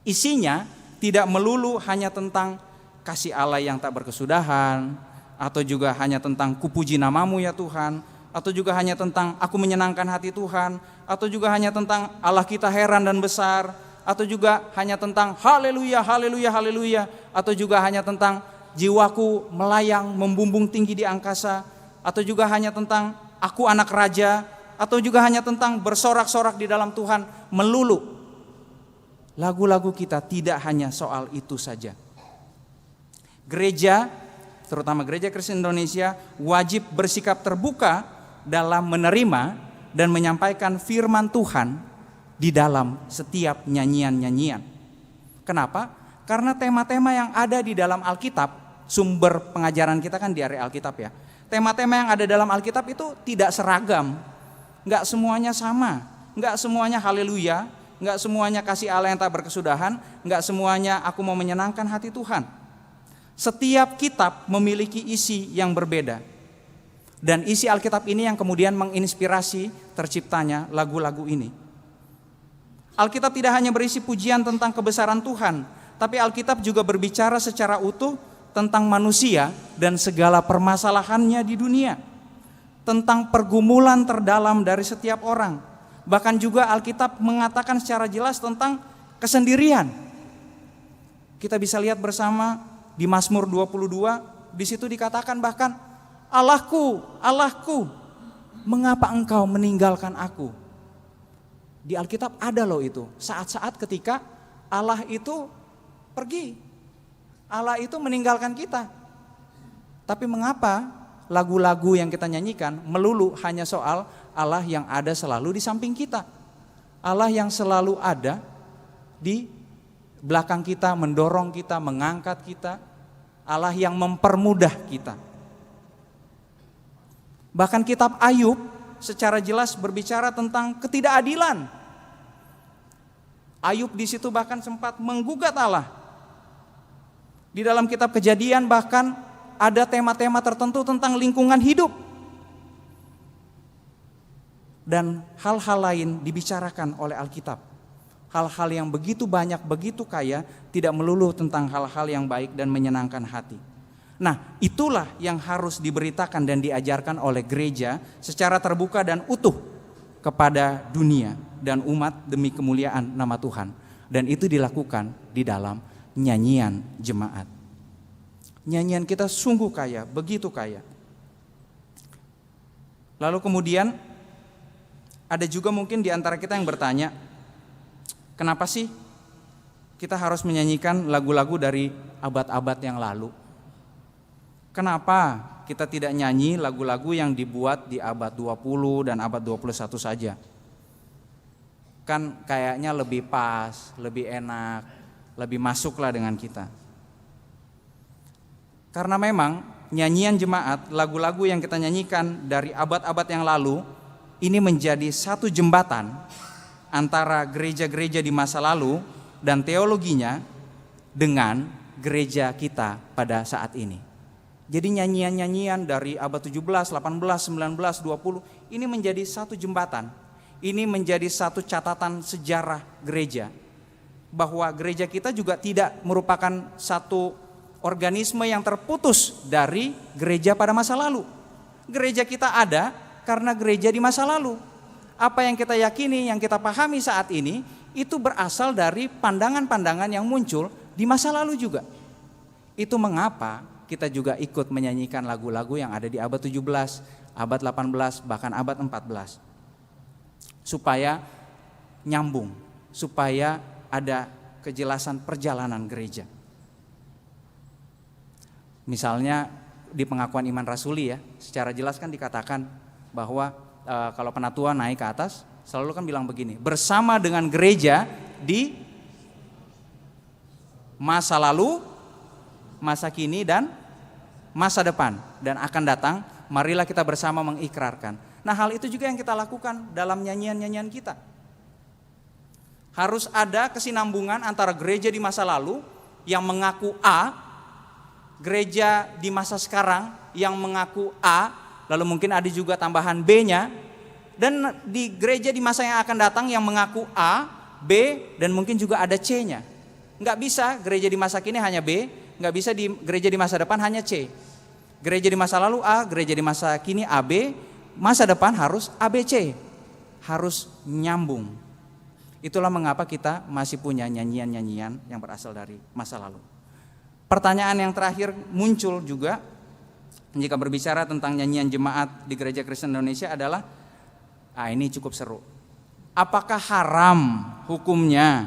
isinya tidak melulu hanya tentang kasih Allah yang tak berkesudahan, atau juga hanya tentang kupuji namamu ya Tuhan, atau juga hanya tentang aku menyenangkan hati Tuhan, atau juga hanya tentang Allah kita heran dan besar, atau juga hanya tentang haleluya, haleluya, haleluya, atau juga hanya tentang jiwaku melayang membumbung tinggi di angkasa, atau juga hanya tentang aku anak raja, atau juga hanya tentang bersorak-sorak di dalam Tuhan. Melulu lagu-lagu kita tidak hanya soal itu saja. Gereja, terutama Gereja Kristen Indonesia, wajib bersikap terbuka dalam menerima dan menyampaikan firman Tuhan di dalam setiap nyanyian-nyanyian. Kenapa? Karena tema-tema yang ada di dalam Alkitab, sumber pengajaran kita kan di area Alkitab ya. Tema-tema yang ada dalam Alkitab itu tidak seragam, gak semuanya sama, gak semuanya haleluya, gak semuanya kasih Allah yang tak berkesudahan, gak semuanya aku mau menyenangkan hati Tuhan. Setiap kitab memiliki isi yang berbeda. Dan isi Alkitab ini yang kemudian menginspirasi terciptanya lagu-lagu ini. Alkitab tidak hanya berisi pujian tentang kebesaran Tuhan, tapi Alkitab juga berbicara secara utuh tentang manusia dan segala permasalahannya di dunia. Tentang pergumulan terdalam dari setiap orang. Bahkan juga Alkitab mengatakan secara jelas tentang kesendirian. Kita bisa lihat bersama di Mazmur 22, di situ dikatakan bahkan, Allahku, Allahku, mengapa engkau meninggalkan aku? Di Alkitab ada loh itu, saat-saat ketika Allah itu pergi, Allah itu meninggalkan kita. Tapi mengapa lagu-lagu yang kita nyanyikan melulu hanya soal Allah yang ada selalu di samping kita, Allah yang selalu ada di belakang kita, mendorong kita, mengangkat kita, Allah yang mempermudah kita. Bahkan kitab Ayub secara jelas berbicara tentang ketidakadilan. Ayub di situ bahkan sempat menggugat Allah. Di dalam kitab Kejadian bahkan ada tema-tema tertentu tentang lingkungan hidup. Dan hal-hal lain dibicarakan oleh Alkitab. Hal-hal yang begitu banyak, begitu kaya, tidak melulu tentang hal-hal yang baik dan menyenangkan hati. Nah, itulah yang harus diberitakan dan diajarkan oleh gereja secara terbuka dan utuh kepada dunia dan umat demi kemuliaan nama Tuhan. Dan itu dilakukan di dalam nyanyian jemaat. Nyanyian kita sungguh kaya, begitu kaya. Lalu kemudian ada juga mungkin di antara kita yang bertanya, kenapa sih kita harus menyanyikan lagu-lagu dari abad-abad yang lalu? Kenapa kita tidak nyanyi lagu-lagu yang dibuat di abad 20 dan abad 21 saja? Kan kayaknya lebih pas, lebih enak, lebih masuklah dengan kita. Karena memang nyanyian jemaat, lagu-lagu yang kita nyanyikan dari abad-abad yang lalu, ini menjadi satu jembatan antara gereja-gereja di masa lalu dan teologinya dengan gereja kita pada saat ini. Jadi nyanyian-nyanyian dari abad 17, 18, 19, 20 ini menjadi satu jembatan. Ini menjadi satu catatan sejarah gereja. Bahwa gereja kita juga tidak merupakan satu organisme yang terputus dari gereja pada masa lalu. Gereja kita ada karena gereja di masa lalu. Apa yang kita yakini, yang kita pahami saat ini, itu berasal dari pandangan-pandangan yang muncul di masa lalu juga. Itu mengapa kita juga ikut menyanyikan lagu-lagu yang ada di abad 17, abad 18, bahkan abad 14. Supaya nyambung, supaya ada kejelasan perjalanan gereja. Misalnya di pengakuan iman rasuli ya, secara jelas kan dikatakan bahwa kalau penatua naik ke atas selalu kan bilang begini, bersama dengan gereja di masa lalu, masa kini dan masa depan dan akan datang, marilah kita bersama mengikrarkan. Nah, hal itu juga yang kita lakukan dalam nyanyian-nyanyian kita. Harus ada kesinambungan antara gereja di masa lalu yang mengaku A, gereja di masa sekarang yang mengaku A, lalu mungkin ada juga tambahan B-nya, dan di gereja di masa yang akan datang yang mengaku A, B, dan mungkin juga ada C-nya. Nggak bisa gereja di masa kini hanya B, nggak bisa di gereja di masa depan hanya C. Gereja di masa lalu A, gereja di masa kini AB, masa depan harus ABC, harus nyambung. Itulah mengapa kita masih punya nyanyian-nyanyian yang berasal dari masa lalu. Pertanyaan yang terakhir muncul juga jika berbicara tentang nyanyian jemaat di Gereja Kristen Indonesia adalah, ini cukup seru. Apakah haram hukumnya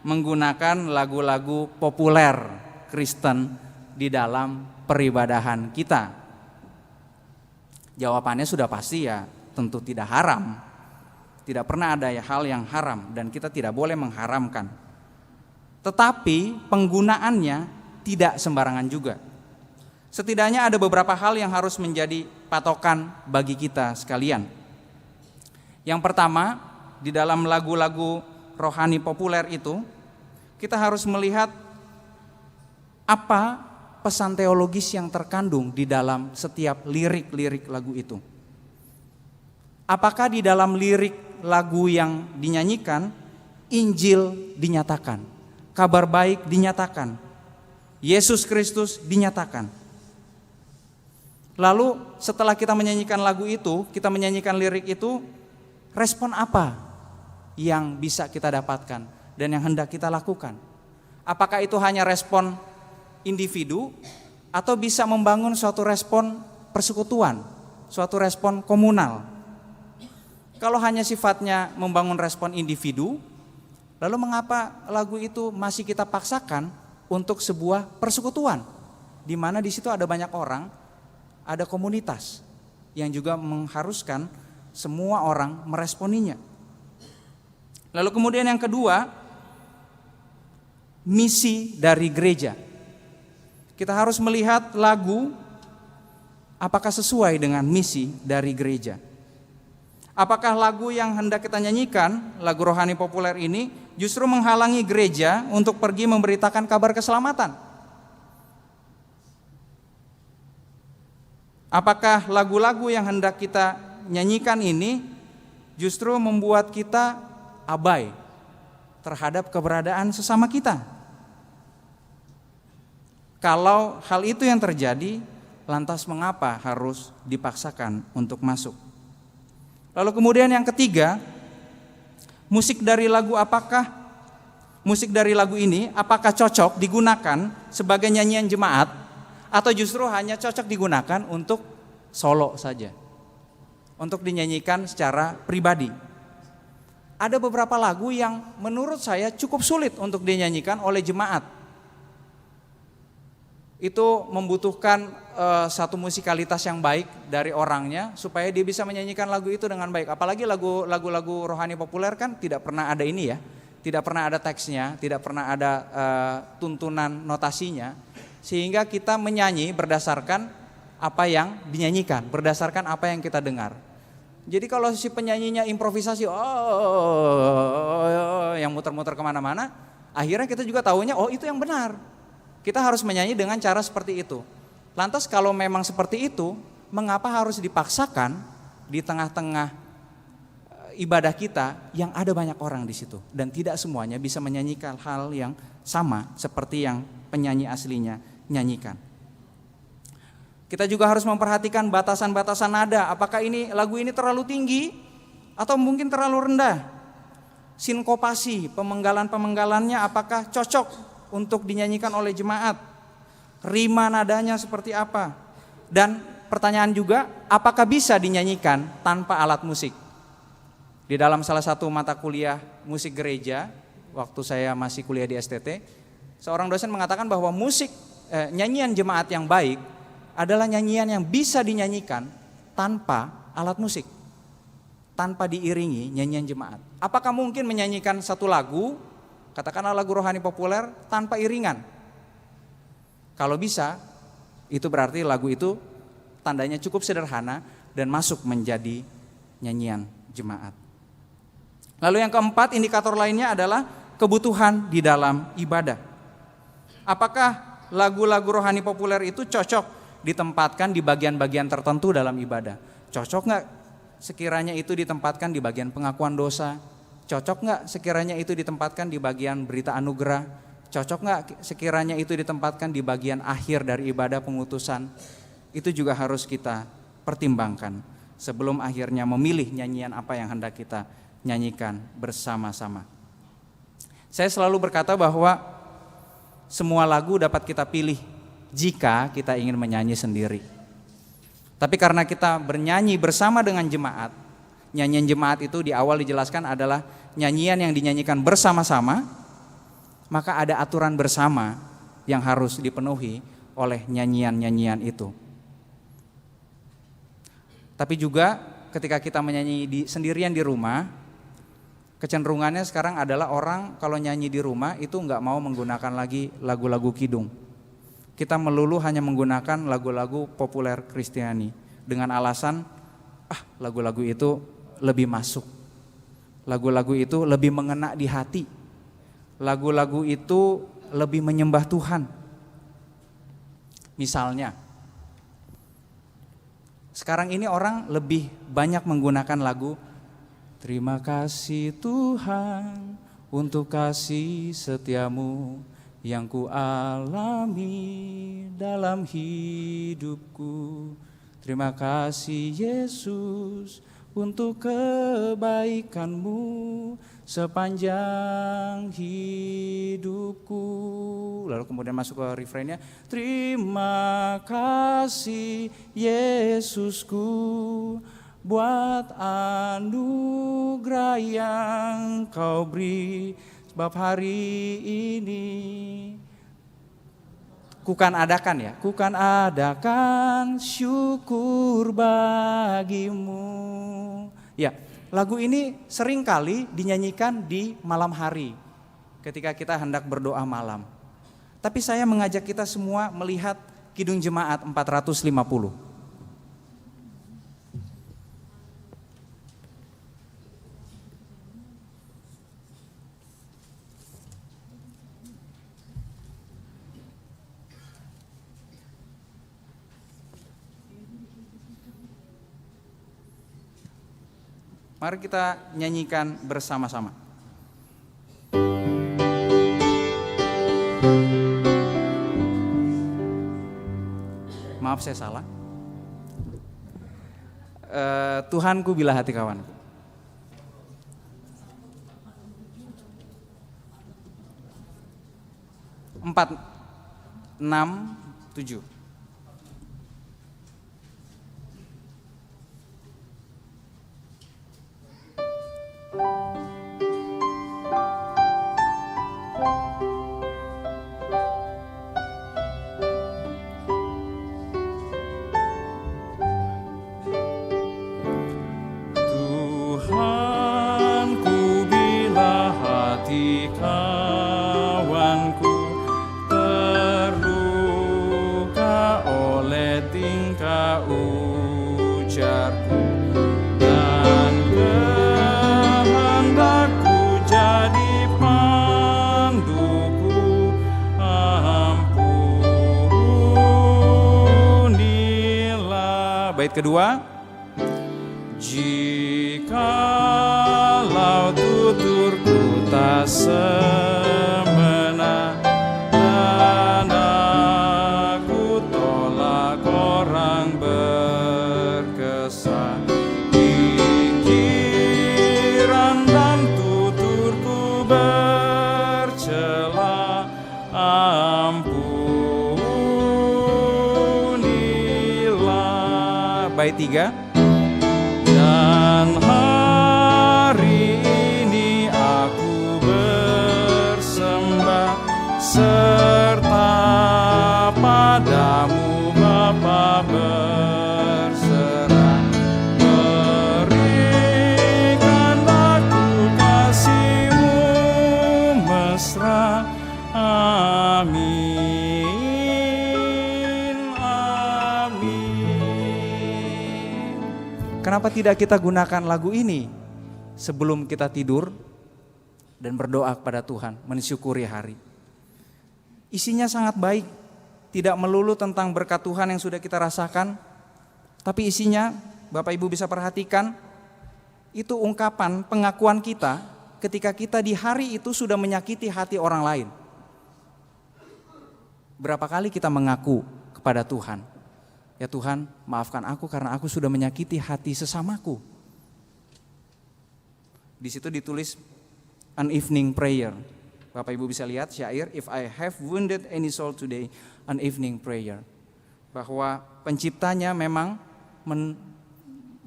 menggunakan lagu-lagu populer Kristen di dalam peribadahan kita? Jawabannya sudah pasti ya, tentu tidak haram. Tidak pernah ada hal yang haram dan kita tidak boleh mengharamkan. Tetapi penggunaannya tidak sembarangan juga. Setidaknya ada beberapa hal yang harus menjadi patokan bagi kita sekalian. Yang pertama, di dalam lagu-lagu rohani populer itu, kita harus melihat apa pesan teologis yang terkandung di dalam setiap lirik-lirik lagu itu. Apakah di dalam lirik lagu yang dinyanyikan, Injil dinyatakan, kabar baik dinyatakan, Yesus Kristus dinyatakan. Lalu setelah kita menyanyikan lagu itu, kita menyanyikan lirik itu, respon apa yang bisa kita dapatkan dan yang hendak kita lakukan? Apakah itu hanya respon individu atau bisa membangun suatu respon persekutuan, suatu respon komunal? Kalau hanya sifatnya membangun respon individu, lalu mengapa lagu itu masih kita paksakan untuk sebuah persekutuan, di mana di situ ada banyak orang, ada komunitas yang juga mengharuskan semua orang meresponinya. Lalu kemudian yang kedua, misi dari gereja. Kita harus melihat lagu apakah sesuai dengan misi dari gereja. Apakah lagu yang hendak kita nyanyikan, lagu rohani populer ini justru menghalangi gereja untuk pergi memberitakan kabar keselamatan? Apakah lagu-lagu yang hendak kita nyanyikan ini justru membuat kita abai terhadap keberadaan sesama kita? Kalau hal itu yang terjadi, lantas mengapa harus dipaksakan untuk masuk? Lalu kemudian yang ketiga, musik dari lagu ini apakah cocok digunakan sebagai nyanyian jemaat atau justru hanya cocok digunakan untuk solo saja, untuk dinyanyikan secara pribadi? Ada beberapa lagu yang menurut saya cukup sulit untuk dinyanyikan oleh jemaat. Itu membutuhkan satu musikalitas yang baik dari orangnya supaya dia bisa menyanyikan lagu itu dengan baik. Apalagi lagu-lagu rohani populer kan tidak pernah ada ini ya, tidak pernah ada teksnya, tidak pernah ada tuntunan notasinya, sehingga kita menyanyi berdasarkan apa yang dinyanyikan, berdasarkan apa yang kita dengar. Jadi kalau si penyanyinya improvisasi, yang muter-muter kemana-mana, akhirnya kita juga tahunya itu yang benar. Kita harus menyanyi dengan cara seperti itu. Lantas kalau memang seperti itu, mengapa harus dipaksakan di tengah-tengah ibadah kita yang ada banyak orang di situ dan tidak semuanya bisa menyanyikan hal yang sama seperti yang penyanyi aslinya nyanyikan. Kita juga harus memperhatikan batasan-batasan nada. Apakah lagu ini terlalu tinggi atau mungkin terlalu rendah? Sinkopasi, pemenggalan-pemenggalannya apakah cocok untuk dinyanyikan oleh jemaat? Rima nadanya seperti apa? Dan pertanyaan juga, apakah bisa dinyanyikan tanpa alat musik? Di dalam salah satu mata kuliah musik gereja, waktu saya masih kuliah di STT, seorang dosen mengatakan bahwa nyanyian jemaat yang baik adalah nyanyian yang bisa dinyanyikan tanpa alat musik, tanpa diiringi nyanyian jemaat. Apakah mungkin menyanyikan satu lagu, katakanlah lagu rohani populer, tanpa iringan? Kalau bisa, itu berarti lagu itu tandanya cukup sederhana dan masuk menjadi nyanyian jemaat. Lalu yang keempat, indikator lainnya adalah kebutuhan di dalam ibadah. Apakah lagu-lagu rohani populer itu cocok ditempatkan di bagian-bagian tertentu dalam ibadah? Cocok nggak sekiranya itu ditempatkan di bagian pengakuan dosa? Cocok nggak sekiranya itu ditempatkan di bagian berita anugerah? Cocok nggak sekiranya itu ditempatkan di bagian akhir dari ibadah pengutusan? Itu juga harus kita pertimbangkan sebelum akhirnya memilih nyanyian apa yang hendak kita nyanyikan bersama-sama. Saya selalu berkata bahwa semua lagu dapat kita pilih jika kita ingin menyanyi sendiri. Tapi karena kita bernyanyi bersama dengan jemaat, nyanyian jemaat itu di awal dijelaskan adalah nyanyian yang dinyanyikan bersama-sama, maka ada aturan bersama yang harus dipenuhi oleh nyanyian-nyanyian itu. Tapi juga ketika kita menyanyi sendirian di rumah, kecenderungannya sekarang adalah orang kalau nyanyi di rumah itu nggak mau menggunakan lagi lagu-lagu kidung. Kita melulu hanya menggunakan lagu-lagu populer Kristiani dengan alasan lagu-lagu itu lebih masuk, lagu-lagu itu lebih mengena di hati, lagu-lagu itu lebih menyembah Tuhan. Misalnya, sekarang ini orang lebih banyak menggunakan lagu terima kasih Tuhan untuk kasih setiamu yang ku alami dalam hidupku. Terima kasih Yesus untuk kebaikanmu sepanjang hidupku. Lalu kemudian masuk ke refrainnya, terima kasih Yesusku buat anugerah yang kau beri. Sebab hari ini kukan adakan syukur bagimu. Ya, lagu ini seringkali dinyanyikan di malam hari ketika kita hendak berdoa malam. Tapi saya mengajak kita semua melihat Kidung Jemaat 450. Mari kita nyanyikan bersama-sama. Maaf saya salah. Tuhanku bila hati kawanku. 4, 6, 7. Tuhanku bila hati kawanku terluka oleh tingkah ujarku dan kehendakku jadi panduku, ampunilah. Bait kedua, jikalau tuturku tak semena dan aku tolak orang berkesan, pikiran dan tuturku bercela, ampunilah. bait 3. Dan hari ini aku bersembah serta padamu Bapa Kenapa tidak kita gunakan lagu ini sebelum kita tidur dan berdoa kepada Tuhan, mensyukuri hari. Isinya sangat baik, tidak melulu tentang berkat Tuhan yang sudah kita rasakan, tapi isinya Bapak Ibu bisa perhatikan, itu ungkapan pengakuan kita ketika kita di hari itu sudah menyakiti hati orang lain. Berapa kali kita mengaku kepada Tuhan, ya Tuhan, maafkan aku karena aku sudah menyakiti hati sesamaku. Di situ ditulis an evening prayer. Bapak Ibu bisa lihat syair, if I have wounded any soul today, an evening prayer. Bahwa penciptanya memang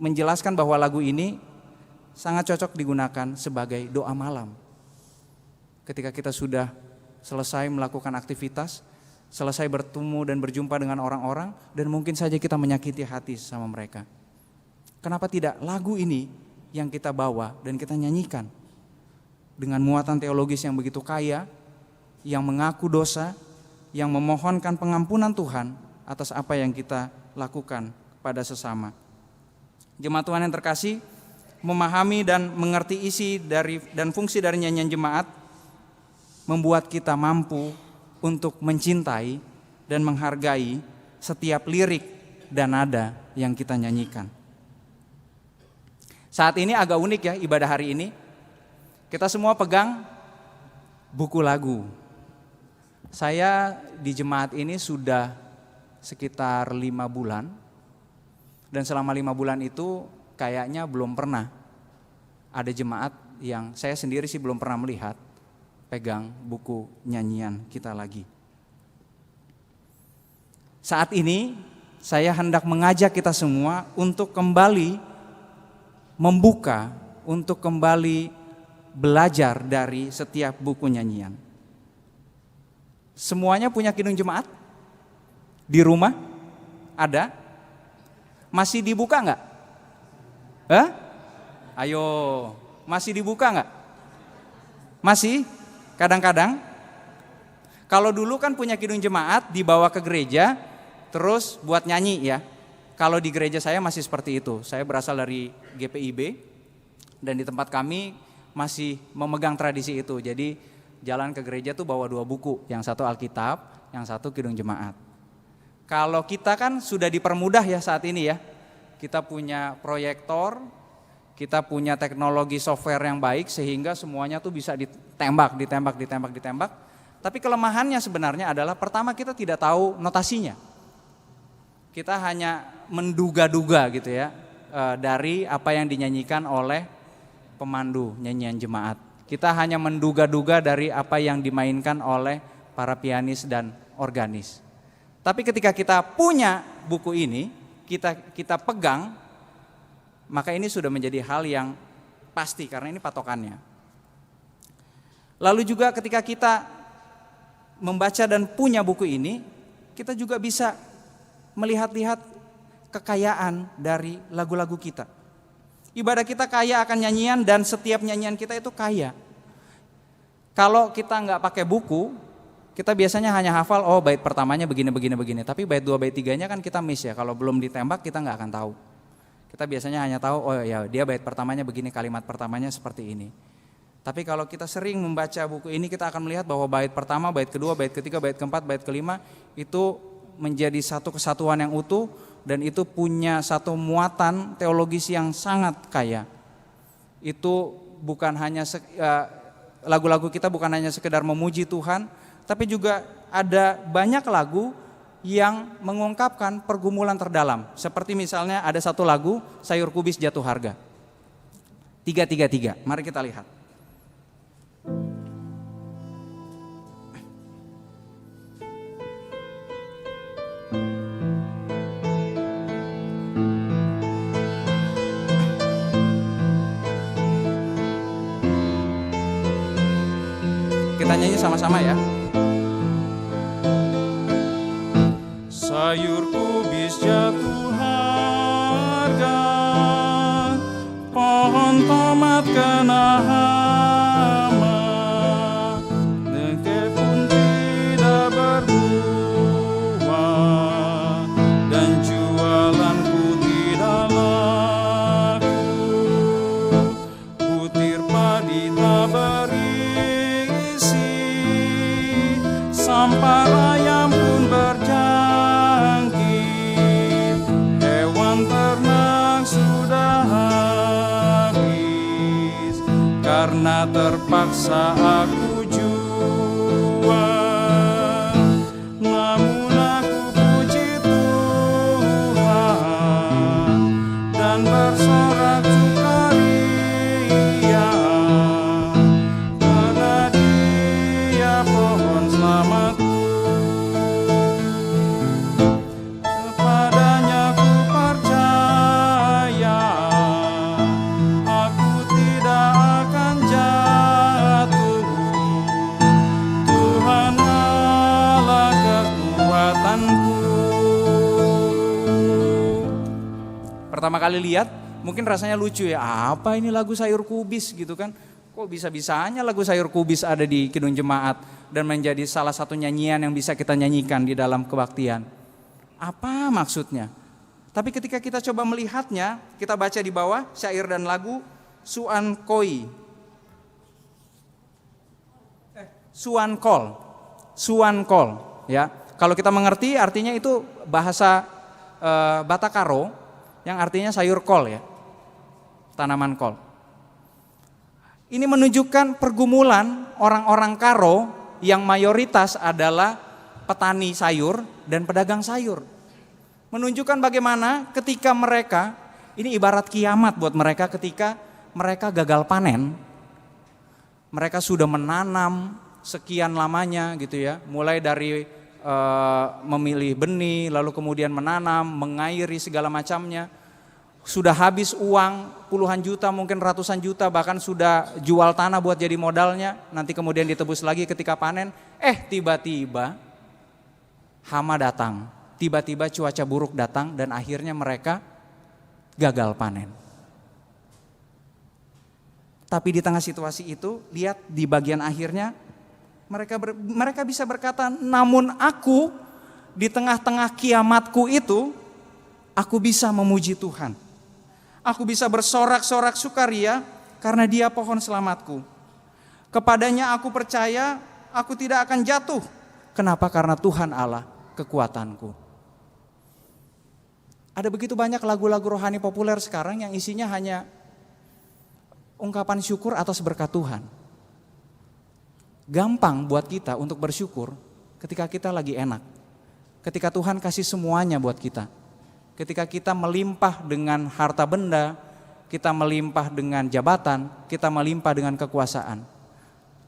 menjelaskan bahwa lagu ini sangat cocok digunakan sebagai doa malam. Ketika kita sudah selesai melakukan aktivitas, selesai bertemu dan berjumpa dengan orang-orang, dan mungkin saja kita menyakiti hati sama mereka. Kenapa tidak lagu ini yang kita bawa dan kita nyanyikan dengan muatan teologis yang begitu kaya, yang mengaku dosa, yang memohonkan pengampunan Tuhan atas apa yang kita lakukan pada sesama. Jemaat Tuhan yang terkasih, memahami dan mengerti isi dari dan fungsi dari nyanyian jemaat membuat kita mampu untuk mencintai dan menghargai setiap lirik dan nada yang kita nyanyikan. Saat ini agak unik ya ibadah hari ini. Kita semua pegang buku lagu. Saya di jemaat ini sudah sekitar 5 bulan. Dan selama 5 bulan itu kayaknya belum pernah ada jemaat yang saya sendiri sih belum pernah melihat pegang buku nyanyian kita lagi. Saat ini saya hendak mengajak kita semua untuk kembali membuka, untuk kembali belajar dari setiap buku nyanyian. Semuanya punya kidung jemaat? Di rumah? Ada? Masih dibuka enggak? Ayo, masih dibuka enggak? Masih? Kadang-kadang? Kalau dulu kan punya kidung jemaat dibawa ke gereja, terus buat nyanyi ya. Kalau di gereja saya masih seperti itu. Saya berasal dari GPIB dan di tempat kami masih memegang tradisi itu. Jadi jalan ke gereja tuh bawa 2 buku, yang satu Alkitab, yang satu kidung jemaat. Kalau kita kan sudah dipermudah ya saat ini ya. Kita punya proyektor, kita punya teknologi software yang baik sehingga semuanya tuh bisa ditembak. Tapi kelemahannya sebenarnya adalah pertama kita tidak tahu notasinya. Kita hanya menduga-duga gitu ya dari apa yang dinyanyikan oleh pemandu nyanyian jemaat. Kita hanya menduga-duga dari apa yang dimainkan oleh para pianis dan organis. Tapi ketika kita punya buku ini, kita pegang, maka ini sudah menjadi hal yang pasti karena ini patokannya. Lalu juga ketika kita membaca dan punya buku ini, kita juga bisa melihat-lihat kekayaan dari lagu-lagu kita. Ibadah kita kaya akan nyanyian dan setiap nyanyian kita itu kaya. Kalau kita nggak pakai buku, kita biasanya hanya hafal, oh bait pertamanya begini. Tapi bait 2, bait 3-nya kan kita miss ya. Kalau belum ditembak kita nggak akan tahu. Kita biasanya hanya tahu, oh ya dia bait pertamanya begini, kalimat pertamanya seperti ini. Tapi kalau kita sering membaca buku ini, kita akan melihat bahwa bait pertama, bait kedua, bait ketiga, bait keempat, bait kelima itu menjadi satu kesatuan yang utuh dan itu punya satu muatan teologis yang sangat kaya. Itu bukan hanya lagu-lagu kita bukan hanya sekedar memuji Tuhan, tapi juga ada banyak lagu yang mengungkapkan pergumulan terdalam. Seperti misalnya ada satu lagu Sayur Kubis Jatuh Harga. 333. Mari kita lihat. Kita nyanyi sama-sama ya. Sayur kubis jatuh harga, pohon tomat kena hama, dengkek pun tidak berbuah, 'Cause mana terpaksa aku jual, namun aku puji Tuhan dan bersorak sukaria, karena Dia pohon selamatku. Kepadanya ku percaya, aku tidak akan jatuh. Tuhan Allah kekuatanku. Pertama kali lihat mungkin rasanya lucu ya, apa ini lagu sayur kubis gitu kan. Kok bisa-bisanya lagu sayur kubis ada di Kidung Jemaat dan menjadi salah satu nyanyian yang bisa kita nyanyikan di dalam kebaktian. Apa maksudnya? Tapi ketika kita coba melihatnya, kita baca di bawah syair dan lagu Suan Kol ya. Kalau kita mengerti artinya itu bahasa Batakaro yang artinya sayur kol ya. Tanaman kol. Ini menunjukkan pergumulan orang-orang Karo yang mayoritas adalah petani sayur dan pedagang sayur. Menunjukkan bagaimana ketika mereka, ini ibarat kiamat buat mereka ketika mereka gagal panen. Mereka sudah menanam sekian lamanya gitu ya, mulai dari memilih benih, lalu kemudian menanam, mengairi segala macamnya. Sudah habis uang puluhan juta, mungkin ratusan juta, bahkan sudah jual tanah buat jadi modalnya, nanti kemudian ditebus lagi ketika panen. Tiba-tiba hama datang, tiba-tiba cuaca buruk datang dan akhirnya mereka gagal panen. Tapi di tengah situasi itu, lihat di bagian akhirnya mereka bisa berkata, namun aku di tengah-tengah kiamatku itu, aku bisa memuji Tuhan. Aku bisa bersorak-sorak sukaria karena Dia pohon selamatku. Kepadanya aku percaya, aku tidak akan jatuh. Kenapa? Karena Tuhan Allah kekuatanku. Ada begitu banyak lagu-lagu rohani populer sekarang yang isinya hanya ungkapan syukur atas berkat Tuhan. Gampang buat kita untuk bersyukur ketika kita lagi enak. Ketika Tuhan kasih semuanya buat kita. Ketika kita melimpah dengan harta benda, kita melimpah dengan jabatan, kita melimpah dengan kekuasaan.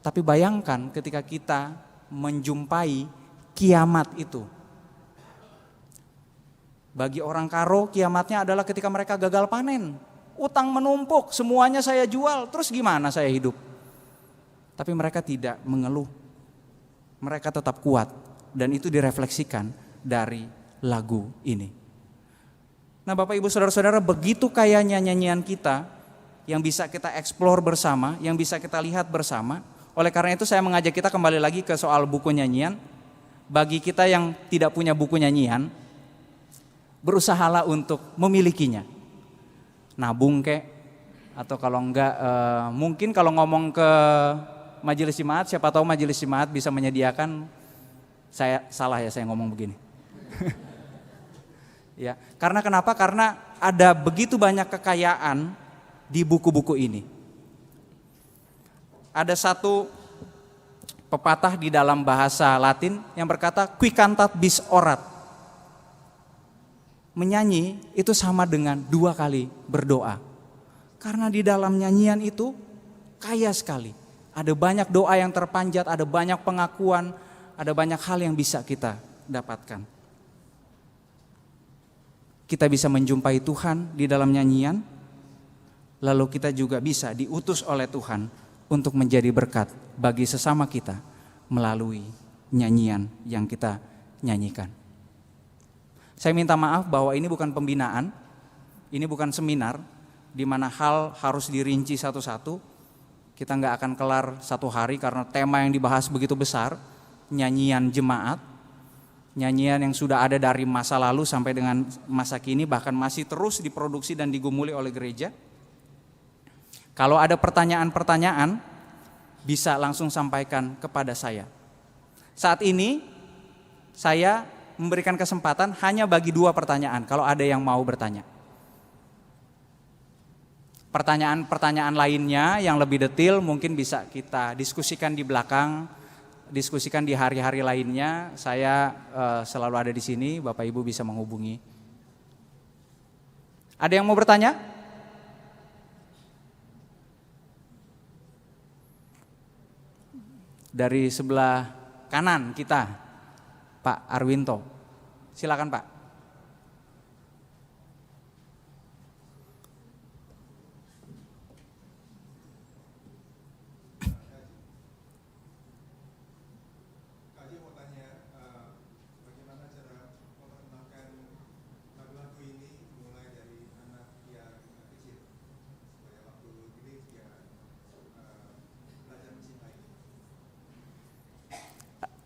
Tapi bayangkan ketika kita menjumpai kiamat itu. Bagi orang Karo kiamatnya adalah ketika mereka gagal panen. Utang menumpuk, semuanya saya jual, terus gimana saya hidup? Tapi mereka tidak mengeluh. Mereka tetap kuat dan itu direfleksikan dari lagu ini. Nah Bapak Ibu Saudara-saudara, begitu kayanya nyanyian kita yang bisa kita eksplor bersama, yang bisa kita lihat bersama. Oleh karena itu saya mengajak kita kembali lagi ke soal buku nyanyian. Bagi kita yang tidak punya buku nyanyian, berusahalah untuk memilikinya. Nabung kek, atau kalau enggak mungkin kalau ngomong ke majelis jemaat, siapa tahu majelis jemaat bisa menyediakan. Saya salah ya saya ngomong begini. Ya, karena kenapa? Karena ada begitu banyak kekayaan di buku-buku ini. Ada satu pepatah di dalam bahasa Latin yang berkata qui cantat bis orat. Menyanyi itu sama dengan 2 kali berdoa. Karena di dalam nyanyian itu kaya sekali. Ada banyak doa yang terpanjat, ada banyak pengakuan, ada banyak hal yang bisa kita dapatkan. Kita bisa menjumpai Tuhan di dalam nyanyian, lalu kita juga bisa diutus oleh Tuhan untuk menjadi berkat bagi sesama kita melalui nyanyian yang kita nyanyikan. Saya minta maaf bahwa ini bukan pembinaan, ini bukan seminar di mana hal harus dirinci satu-satu. Kita nggak akan kelar 1 hari karena tema yang dibahas begitu besar, nyanyian jemaat. Nyanyian yang sudah ada dari masa lalu sampai dengan masa kini, bahkan masih terus diproduksi dan digumuli oleh gereja. Kalau ada pertanyaan-pertanyaan, bisa langsung sampaikan kepada saya. Saat ini saya memberikan kesempatan hanya bagi 2 pertanyaan kalau ada yang mau bertanya. Pertanyaan-pertanyaan lainnya yang lebih detail mungkin bisa kita diskusikan di belakang, diskusikan di hari-hari lainnya. Saya selalu ada di sini, Bapak Ibu bisa menghubungi. Ada yang mau bertanya? Dari sebelah kanan kita, Pak Arwinto. Silakan Pak.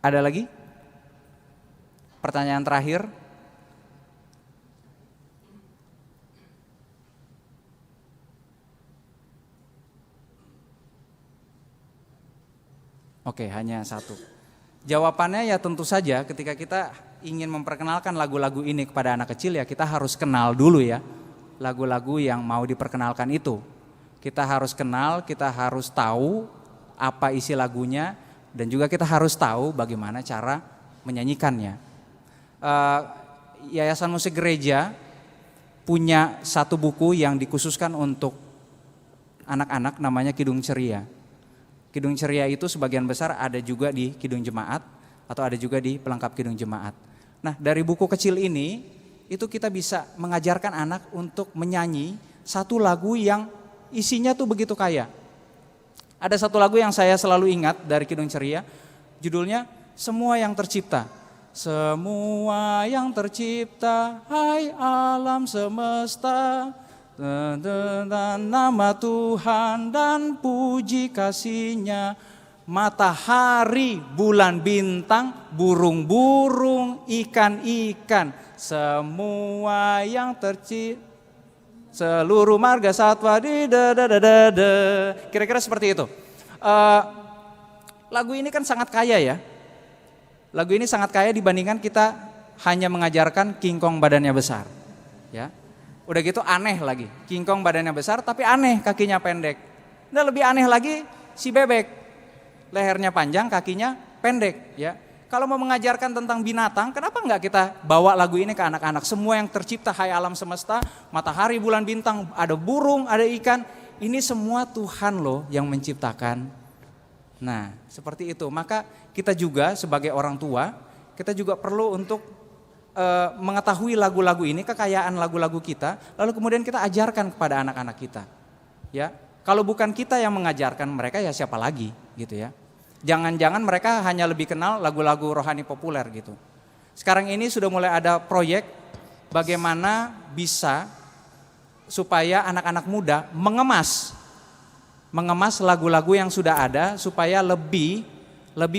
Ada lagi? Pertanyaan terakhir. Oke, hanya satu. Jawabannya ya tentu saja ketika kita ingin memperkenalkan lagu-lagu ini kepada anak kecil ya kita harus kenal dulu ya lagu-lagu yang mau diperkenalkan itu. Kita harus kenal, kita harus tahu apa isi lagunya dan juga kita harus tahu bagaimana cara menyanyikannya. Yayasan Musik Gereja punya satu buku yang dikhususkan untuk anak-anak namanya Kidung Ceria. Kidung Ceria itu sebagian besar ada juga di Kidung Jemaat atau ada juga di pelengkap Kidung Jemaat. Nah dari buku kecil ini itu kita bisa mengajarkan anak untuk menyanyi satu lagu yang isinya tuh begitu kaya. Ada satu lagu yang saya selalu ingat dari Kidung Ceria, judulnya Semua Yang Tercipta. Semua yang tercipta, hai alam semesta, dan nama Tuhan dan puji kasih-Nya, matahari, bulan, bintang, burung-burung, ikan-ikan, semua yang tercipta. Seluruh marga satwa di kira-kira seperti itu. Lagu ini kan sangat kaya ya. Lagu ini sangat kaya dibandingkan kita hanya mengajarkan King Kong badannya besar. Ya, udah gitu aneh lagi. King Kong badannya besar tapi aneh kakinya pendek. Nah lebih aneh lagi si bebek, lehernya panjang kakinya pendek. Ya. Kalau mau mengajarkan tentang binatang, kenapa enggak kita bawa lagu ini ke anak-anak? Semua yang tercipta, hai alam semesta, matahari, bulan, bintang, ada burung, ada ikan. Ini semua Tuhan loh yang menciptakan. Nah seperti itu, maka kita juga sebagai orang tua, kita juga perlu untuk mengetahui lagu-lagu ini, kekayaan lagu-lagu kita, lalu kemudian kita ajarkan kepada anak-anak kita. Ya, kalau bukan kita yang mengajarkan mereka ya siapa lagi gitu ya. Jangan-jangan mereka hanya lebih kenal lagu-lagu rohani populer gitu. Sekarang ini sudah mulai ada proyek bagaimana bisa supaya anak-anak muda mengemas lagu-lagu yang sudah ada supaya lebih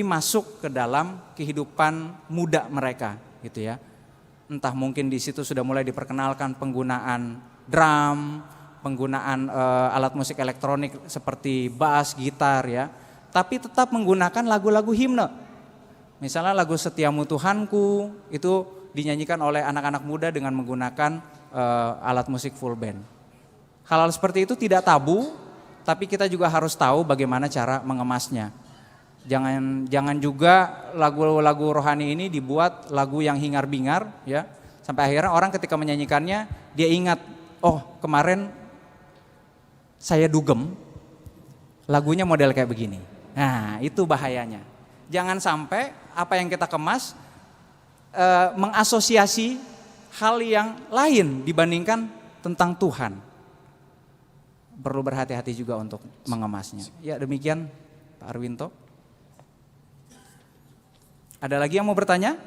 masuk ke dalam kehidupan muda mereka gitu ya. Entah mungkin di situ sudah mulai diperkenalkan penggunaan drum, penggunaan alat musik elektronik seperti bass, gitar ya. Tapi tetap menggunakan lagu-lagu himne. Misalnya lagu Setiamu Tuhanku itu dinyanyikan oleh anak-anak muda dengan menggunakan alat musik full band. Hal-hal seperti itu tidak tabu, tapi kita juga harus tahu bagaimana cara mengemasnya. Jangan juga lagu-lagu rohani ini dibuat lagu yang hingar-bingar ya. Sampai akhirnya orang ketika menyanyikannya dia ingat, oh kemarin saya dugem lagunya model kayak begini. Nah itu bahayanya. Jangan sampai apa yang kita kemas mengasosiasi hal yang lain dibandingkan tentang Tuhan. Perlu berhati-hati juga untuk mengemasnya. Ya demikian Pak Arwinto. Ada lagi yang mau bertanya?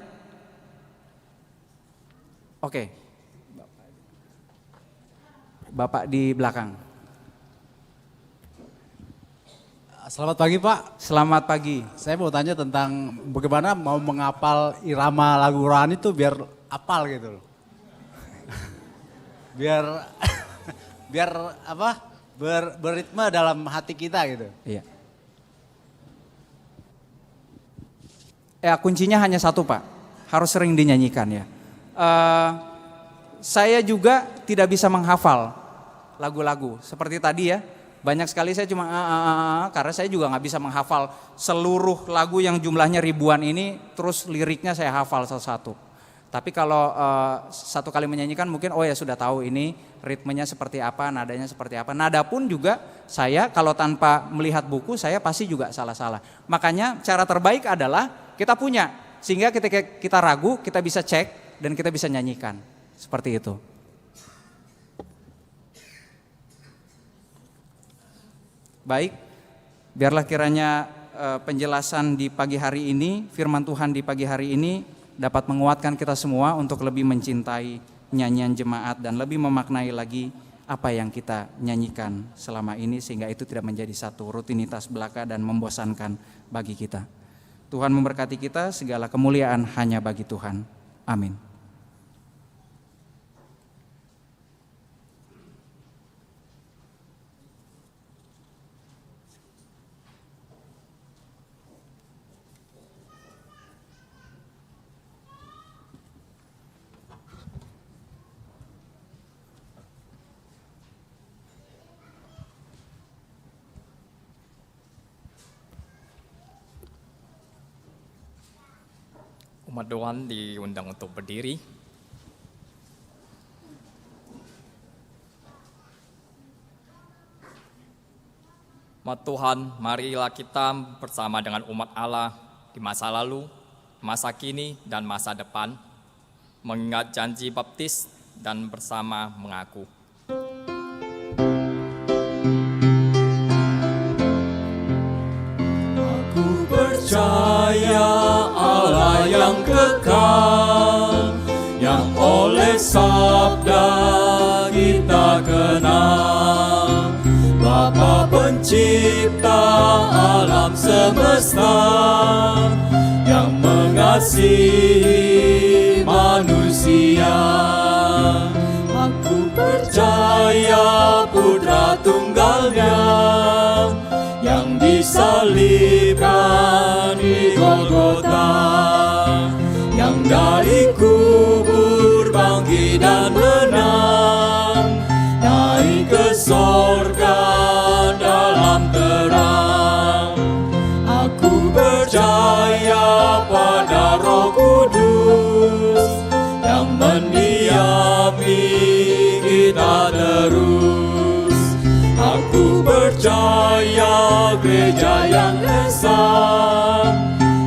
Oke. Bapak di belakang. Selamat pagi Pak. Selamat pagi. Saya mau tanya tentang bagaimana mau menghafal irama lagu rohani itu biar apal gitu loh. biar apa? Berritme dalam hati kita gitu. Iya. Ya kuncinya hanya satu Pak, harus sering dinyanyikan ya. Saya juga tidak bisa menghafal lagu-lagu. Seperti tadi ya, banyak sekali saya cuma karena saya juga nggak bisa menghafal seluruh lagu yang jumlahnya ribuan ini, terus liriknya saya hafal satu-satu. Tapi kalau satu kali menyanyikan mungkin oh ya sudah tahu ini ritmenya seperti apa, nadanya seperti apa. Nada pun juga saya kalau tanpa melihat buku saya pasti juga salah-salah. Makanya cara terbaik adalah kita punya, sehingga ketika kita ragu kita bisa cek dan kita bisa nyanyikan. Seperti itu. Baik, biarlah kiranya penjelasan di pagi hari ini, firman Tuhan di pagi hari ini dapat menguatkan kita semua untuk lebih mencintai nyanyian jemaat dan lebih memaknai lagi apa yang kita nyanyikan selama ini, sehingga itu tidak menjadi satu rutinitas belaka dan membosankan bagi kita. Tuhan memberkati kita, segala kemuliaan hanya bagi Tuhan. Amin. Umat Tuhan diundang untuk berdiri. Umat Tuhan, marilah kita bersama dengan umat Allah di masa lalu, masa kini, dan masa depan, mengingat janji baptis dan bersama mengaku. Percaya Allah yang kekal, yang oleh sabda kita kenal, Bapa pencipta alam semesta, yang mengasihi manusia. Aku percaya Putra Tunggalnya yang disalibkan di Golgota, yang dari kubur bangkit dan menang, naik ke sorga dalam terang. Aku percaya pada Roh Kudus yang mendiami kita terus. Aku percaya gereja yang esa,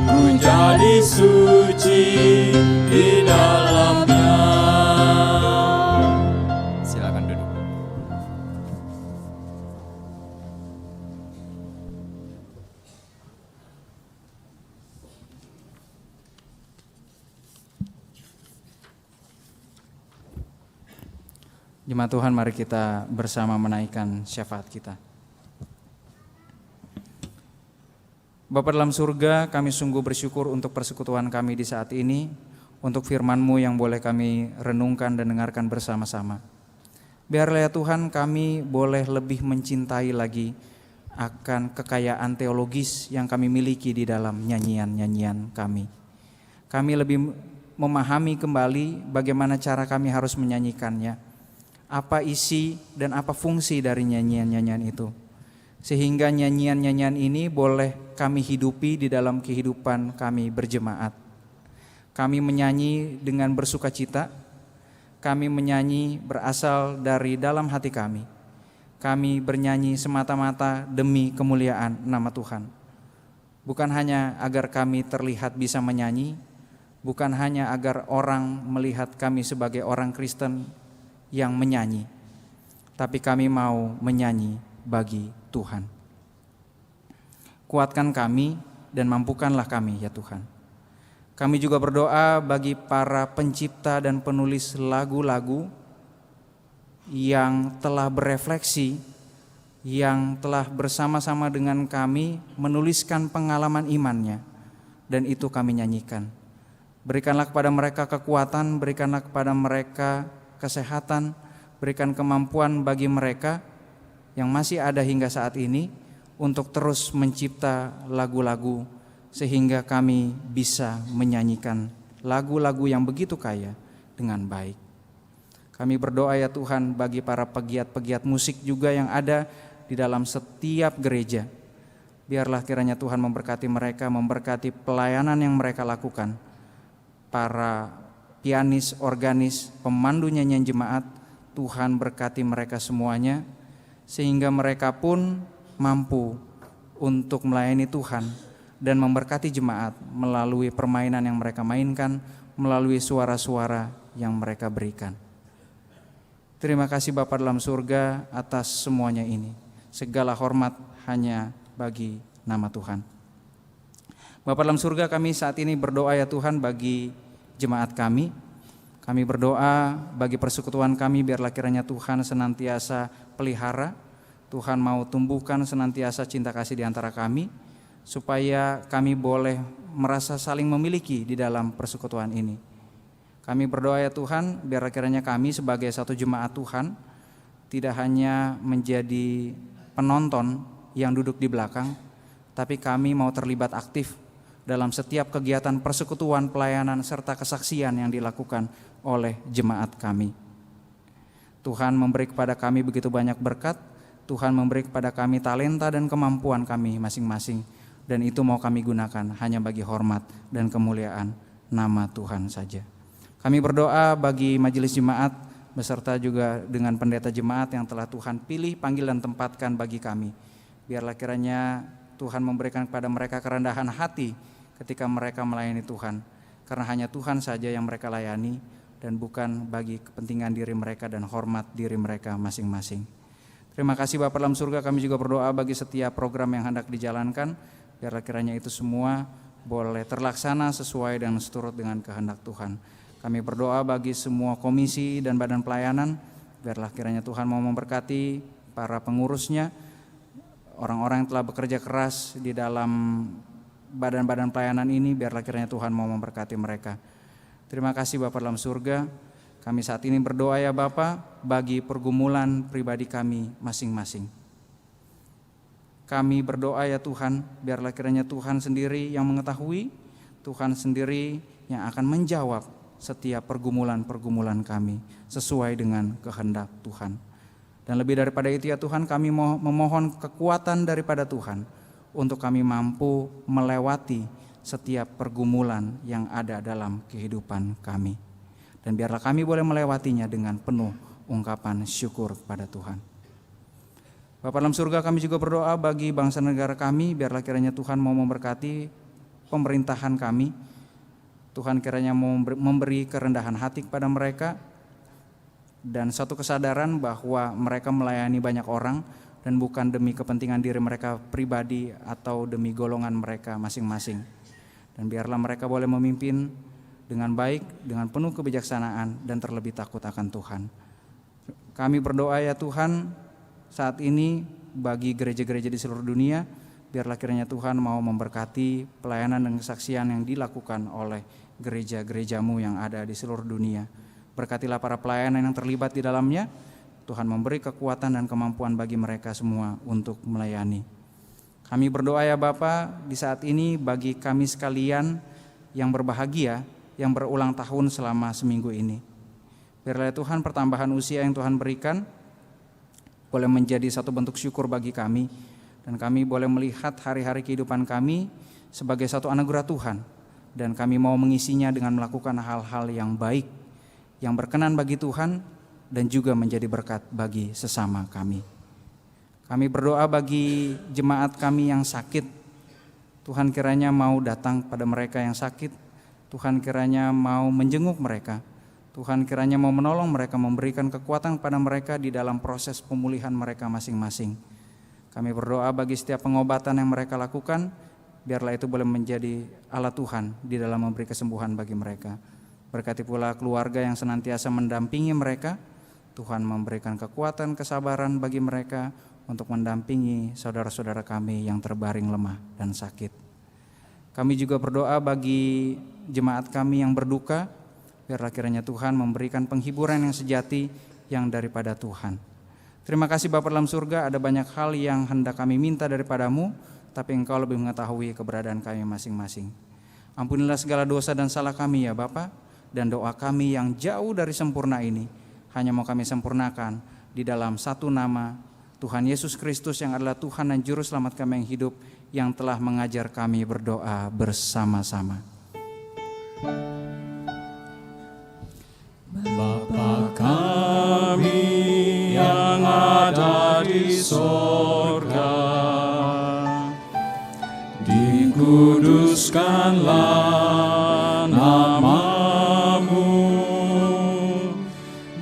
ku jadi suci di dalamnya. Silakan duduk. Jemaat Tuhan, mari kita bersama menaikkan syafaat kita. Bapa dalam surga, kami sungguh bersyukur untuk persekutuan kami di saat ini, untuk firman-Mu yang boleh kami renungkan dan dengarkan bersama-sama. Biarlah ya Tuhan, kami boleh lebih mencintai lagi akan kekayaan teologis yang kami miliki di dalam nyanyian-nyanyian kami. Kami lebih memahami kembali bagaimana cara kami harus menyanyikannya, apa isi dan apa fungsi dari nyanyian-nyanyian itu, sehingga nyanyian-nyanyian ini boleh kami hidupi di dalam kehidupan kami berjemaat. Kami menyanyi dengan bersukacita, kami menyanyi berasal dari dalam hati kami. Kami bernyanyi semata-mata demi kemuliaan nama Tuhan. Bukan hanya agar kami terlihat bisa menyanyi, bukan hanya agar orang melihat kami sebagai orang Kristen yang menyanyi, tapi kami mau menyanyi bagi Tuhan. Kuatkan kami dan mampukanlah kami ya Tuhan. Kami juga berdoa bagi para pencipta dan penulis lagu-lagu yang telah berefleksi, yang telah bersama-sama dengan kami menuliskan pengalaman imannya, dan itu kami nyanyikan. Berikanlah kepada mereka kekuatan, berikanlah kepada mereka kesehatan, berikan kemampuan bagi mereka yang masih ada hingga saat ini untuk terus mencipta lagu-lagu, sehingga kami bisa menyanyikan lagu-lagu yang begitu kaya dengan baik. Kami berdoa ya Tuhan bagi para pegiat-pegiat musik juga yang ada di dalam setiap gereja. Biarlah kiranya Tuhan memberkati mereka, memberkati pelayanan yang mereka lakukan. Para pianis, organis, pemandu nyanyian jemaat, Tuhan berkati mereka semuanya, sehingga mereka pun mampu untuk melayani Tuhan dan memberkati jemaat melalui permainan yang mereka mainkan, melalui suara-suara yang mereka berikan. Terima kasih Bapa dalam surga atas semuanya ini. Segala hormat hanya bagi nama Tuhan. Bapa dalam surga, kami saat ini berdoa ya Tuhan bagi jemaat kami. Kami berdoa bagi persekutuan kami, biarlah kiranya Tuhan senantiasa pelihara. Tuhan mau tumbuhkan senantiasa cinta kasih di antara kami, supaya kami boleh merasa saling memiliki di dalam persekutuan ini. Kami berdoa ya Tuhan, biarlah kiranya kami sebagai satu jemaat Tuhan tidak hanya menjadi penonton yang duduk di belakang, tapi kami mau terlibat aktif dalam setiap kegiatan persekutuan, pelayanan, serta kesaksian yang dilakukan oleh jemaat kami. Tuhan memberi kepada kami begitu banyak berkat, Tuhan memberi kepada kami talenta dan kemampuan kami masing-masing, dan itu mau kami gunakan hanya bagi hormat dan kemuliaan nama Tuhan saja. Kami berdoa bagi majelis jemaat beserta juga dengan pendeta jemaat yang telah Tuhan pilih, panggil dan tempatkan bagi kami. Biarlah kiranya Tuhan memberikan kepada mereka kerendahan hati ketika mereka melayani Tuhan, karena hanya Tuhan saja yang mereka layani dan bukan bagi kepentingan diri mereka dan hormat diri mereka masing-masing. Terima kasih Bapa dalam surga, kami juga berdoa bagi setiap program yang hendak dijalankan, biarlah kiranya itu semua boleh terlaksana sesuai dan seturut dengan kehendak Tuhan. Kami berdoa bagi semua komisi dan badan pelayanan, biarlah kiranya Tuhan mau memberkati para pengurusnya, orang-orang yang telah bekerja keras di dalam badan-badan pelayanan ini, biarlah kiranya Tuhan mau memberkati mereka. Terima kasih Bapa dalam surga, kami saat ini berdoa ya Bapa bagi pergumulan pribadi kami masing-masing. Kami berdoa ya Tuhan, biarlah kiranya Tuhan sendiri yang mengetahui, Tuhan sendiri yang akan menjawab setiap pergumulan-pergumulan kami sesuai dengan kehendak Tuhan. Dan lebih daripada itu ya Tuhan, kami memohon kekuatan daripada Tuhan untuk kami mampu melewati setiap pergumulan yang ada dalam kehidupan kami. Dan biarlah kami boleh melewatinya dengan penuh ungkapan syukur kepada Tuhan. Bapa dalam surga, kami juga berdoa bagi bangsa negara kami, biarlah kiranya Tuhan mau memberkati pemerintahan kami. Tuhan kiranya mau memberi kerendahan hati kepada mereka dan satu kesadaran bahwa mereka melayani banyak orang dan bukan demi kepentingan diri mereka pribadi atau demi golongan mereka masing-masing. Dan biarlah mereka boleh memimpin dengan baik, dengan penuh kebijaksanaan dan terlebih takut akan Tuhan. Kami berdoa ya Tuhan saat ini bagi gereja-gereja di seluruh dunia, biarlah kiranya Tuhan mau memberkati pelayanan dan kesaksian yang dilakukan oleh gereja-gerejamu yang ada di seluruh dunia. Berkatilah para pelayanan yang terlibat di dalamnya. Tuhan memberi kekuatan dan kemampuan bagi mereka semua untuk melayani. Kami berdoa ya Bapa di saat ini bagi kami sekalian yang berbahagia, yang berulang tahun selama seminggu ini. Biarlah Tuhan pertambahan usia yang Tuhan berikan boleh menjadi satu bentuk syukur bagi kami, dan kami boleh melihat hari-hari kehidupan kami sebagai satu anugerah Tuhan, dan kami mau mengisinya dengan melakukan hal-hal yang baik, yang berkenan bagi Tuhan, dan juga menjadi berkat bagi sesama kami. Kami berdoa bagi jemaat kami yang sakit. Tuhan kiranya mau datang pada mereka yang sakit. Tuhan kiranya mau menjenguk mereka. Tuhan kiranya mau menolong mereka, memberikan kekuatan kepada mereka di dalam proses pemulihan mereka masing-masing. Kami berdoa bagi setiap pengobatan yang mereka lakukan, biarlah itu boleh menjadi alat Tuhan di dalam memberi kesembuhan bagi mereka. Berkati pula keluarga yang senantiasa mendampingi mereka. Tuhan memberikan kekuatan, kesabaran bagi mereka untuk mendampingi saudara-saudara kami yang terbaring lemah dan sakit. Kami juga berdoa bagi jemaat kami yang berduka, biarlah kiranya Tuhan memberikan penghiburan yang sejati yang daripada Tuhan. Terima kasih Bapa dalam surga, ada banyak hal yang hendak kami minta daripadamu, tapi Engkau lebih mengetahui keberadaan kami masing-masing. Ampunilah segala dosa dan salah kami ya Bapa, dan doa kami yang jauh dari sempurna ini hanya mau kami sempurnakan di dalam satu nama, Tuhan Yesus Kristus yang adalah Tuhan dan Juru Selamat kami yang hidup, yang telah mengajar kami berdoa bersama-sama. Bapa kami yang ada di sorga, dikuduskanlah namamu,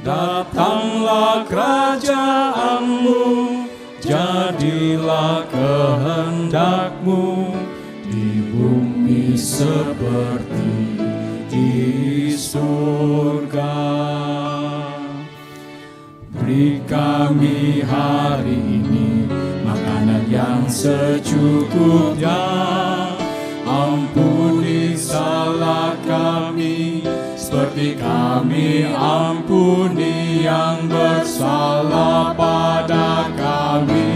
datanglah kerajaanmu, jadilah kehendakmu di bumi seperti di surga. Beri kami hari ini makanan yang secukupnya, ampuni salah kami seperti kami ampuni yang bersalah pada kami.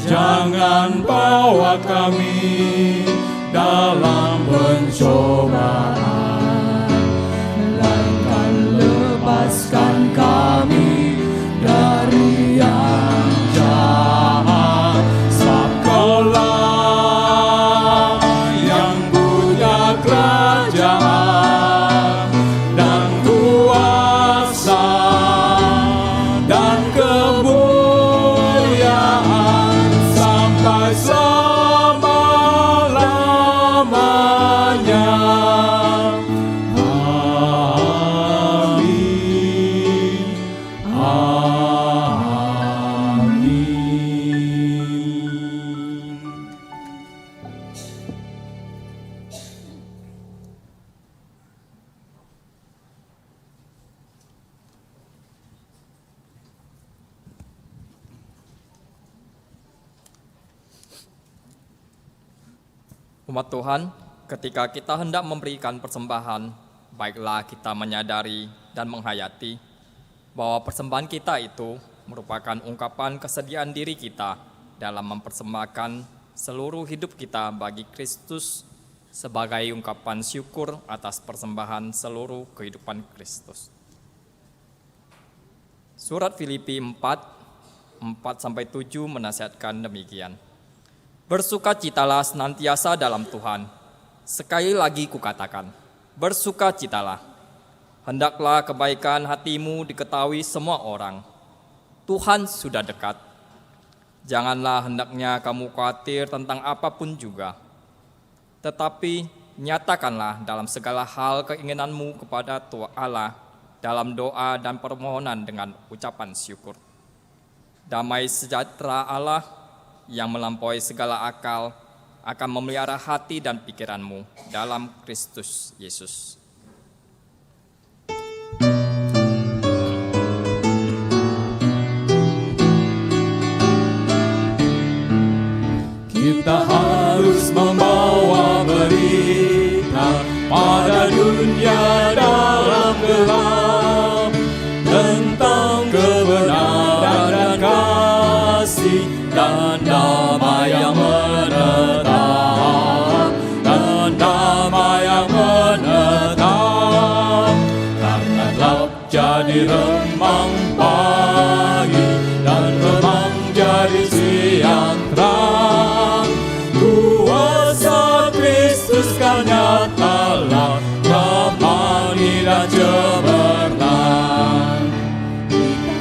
Jangan bawa kami dalam pencobaan, melainkan lepaskan kami dari yang jahat. Sebab Kaulah yang punya kerajaan dan kuasa dan kemuliaan sampai selama-lamanya. Amin. Amin. Umat Tuhan, ketika kita hendak memberikan persembahan, baiklah kita menyadari dan menghayati bahwa persembahan kita itu merupakan ungkapan kesediaan diri kita dalam mempersembahkan seluruh hidup kita bagi Kristus sebagai ungkapan syukur atas persembahan seluruh kehidupan Kristus. Surat Filipi 4:4-7 menasihatkan demikian. Bersukacitalah senantiasa dalam Tuhan. Sekali lagi kukatakan, bersukacitalah. Hendaklah kebaikan hatimu diketahui semua orang. Tuhan sudah dekat. Janganlah hendaknya kamu khawatir tentang apapun juga. Tetapi nyatakanlah dalam segala hal keinginanmu kepada Tuhan Allah dalam doa dan permohonan dengan ucapan syukur. Damai sejahtera Allah yang melampaui segala akal akan memelihara hati dan pikiranmu dalam Kristus Yesus. Kita harus membawa berita pada dunia dalam gelap tentang kebenaran dan kasih dan damai yang menetap, dan damai yang menetap. Karena gelap jadi remang pagi dan remang jadi siang terang. Kuasa Kristus kan nyatalah, ramani dan cemerlang.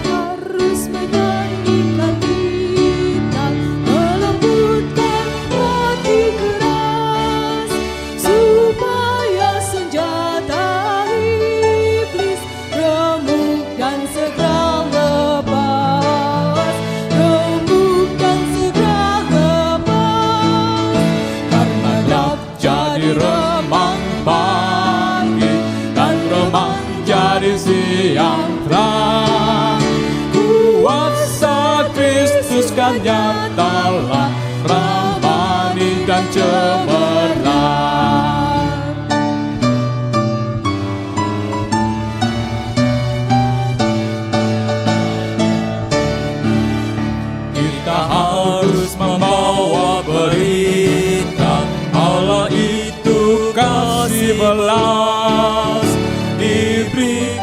Harus menyanyikan kita, melembutkan hati keras, supaya senjata iblis remuk dan segera lepas, remuk dan segera lepas. Karena gelap jadi remang pagi dan remang jadi siang terang. Kuasa Kristus kan nyatalah, ramani dan cemerlang. Kita harus membawa berita Allah itu kasih belas, diberi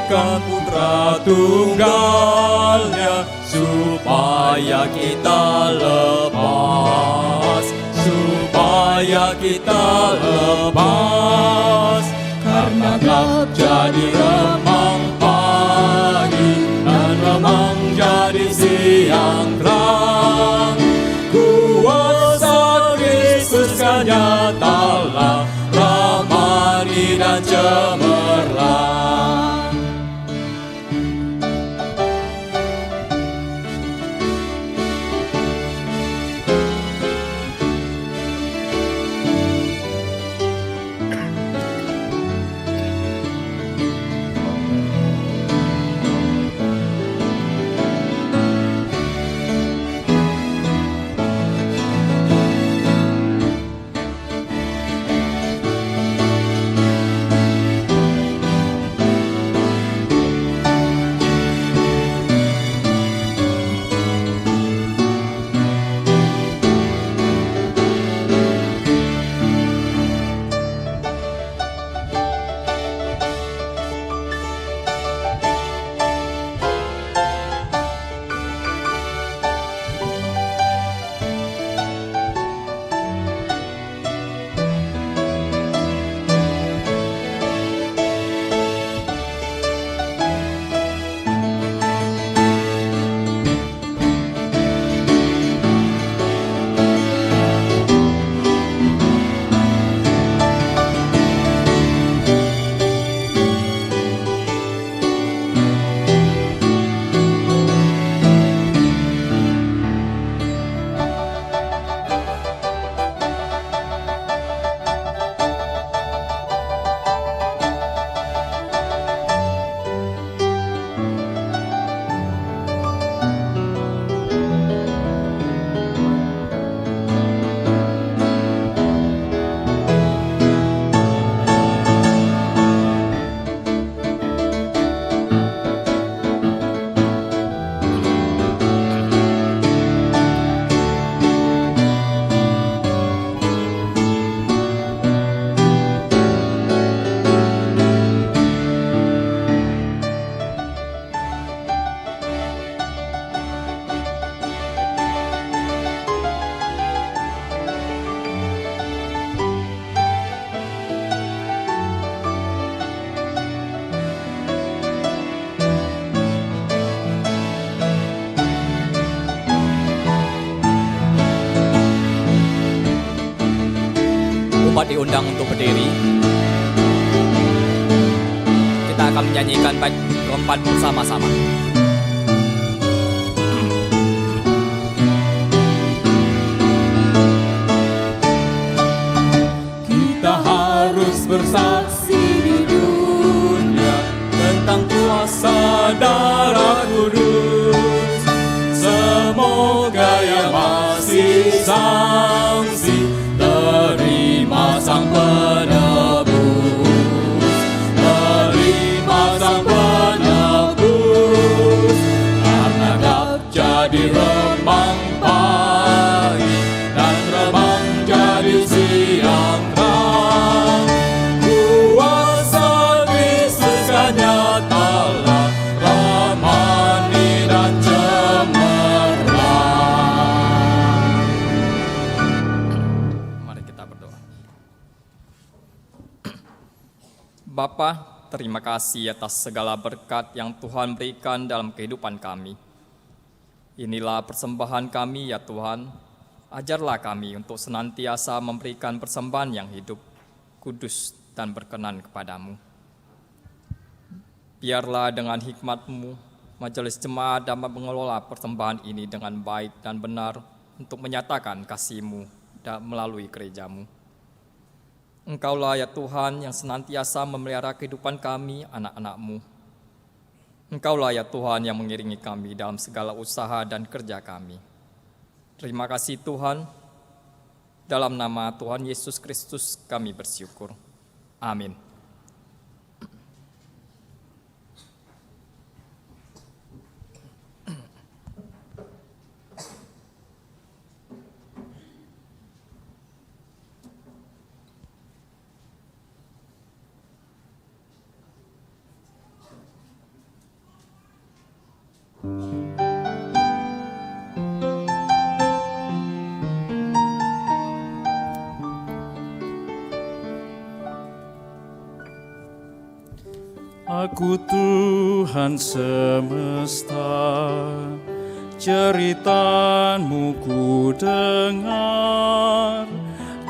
tunggalnya, supaya kita lepas, supaya kita lepas. Karena gelap jadi remang pagi, dan remang jadi siang terang. Kuasa Kristus kan nyatalah, ramani dan cemerlang. Umat diundang untuk berdiri. Kita akan menyanyikan bait keempat bersama-sama. Kita harus bersaksi di dunia tentang kuasa darah kudus. Semoga yang masih sangsi terima sang penebus, terima sang penebus. Karena gelap jadi remang pagi, dan remang jadi siang terang. Kuasa Kristus kan nyatalah, ramani dan cemerlang. Mari kita berdoa. Bapa, terima kasih atas segala berkat yang Tuhan berikan dalam kehidupan kami. Inilah persembahan kami ya Tuhan. Ajarlah kami untuk senantiasa memberikan persembahan yang hidup, kudus, dan berkenan kepadamu. Biarlah dengan hikmat-Mu, majelis jemaat dapat mengelola persembahan ini dengan baik dan benar untuk menyatakan kasih-Mu melalui gereja-Mu. Engkaulah ya Tuhan yang senantiasa memelihara kehidupan kami, anak-anak-Mu. Engkaulah ya Tuhan yang mengiringi kami dalam segala usaha dan kerja kami. Terima kasih Tuhan. Dalam nama Tuhan Yesus Kristus kami bersyukur. Amin. Aku Tuhan semesta, cerita-Mu ku dengar.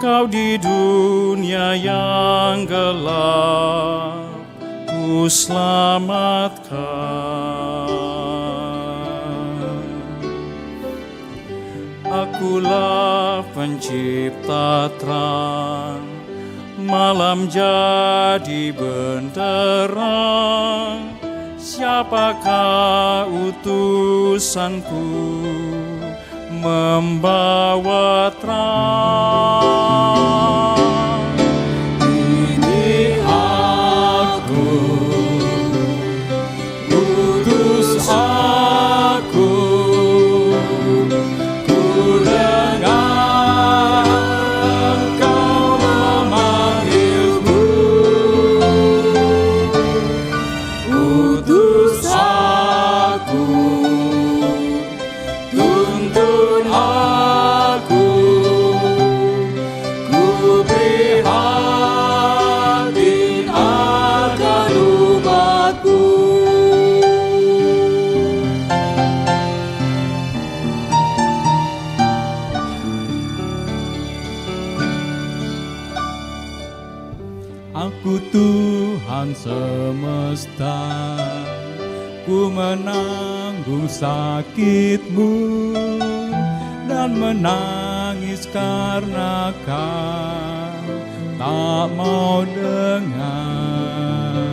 Kau di dunia yang gelap ku selamatkan. Akulah pencipta terang, malam jadi benderang. Siapakah utusanku membawa terang? Ini aku, utus aku. Ku dengar Engkau memanggilku. Utus aku, tuntun aku. Ku prihatin akan umatku. Aku Tuhan semesta, ku menanggung sakitmu dan menangis karena kau tak mau dengar.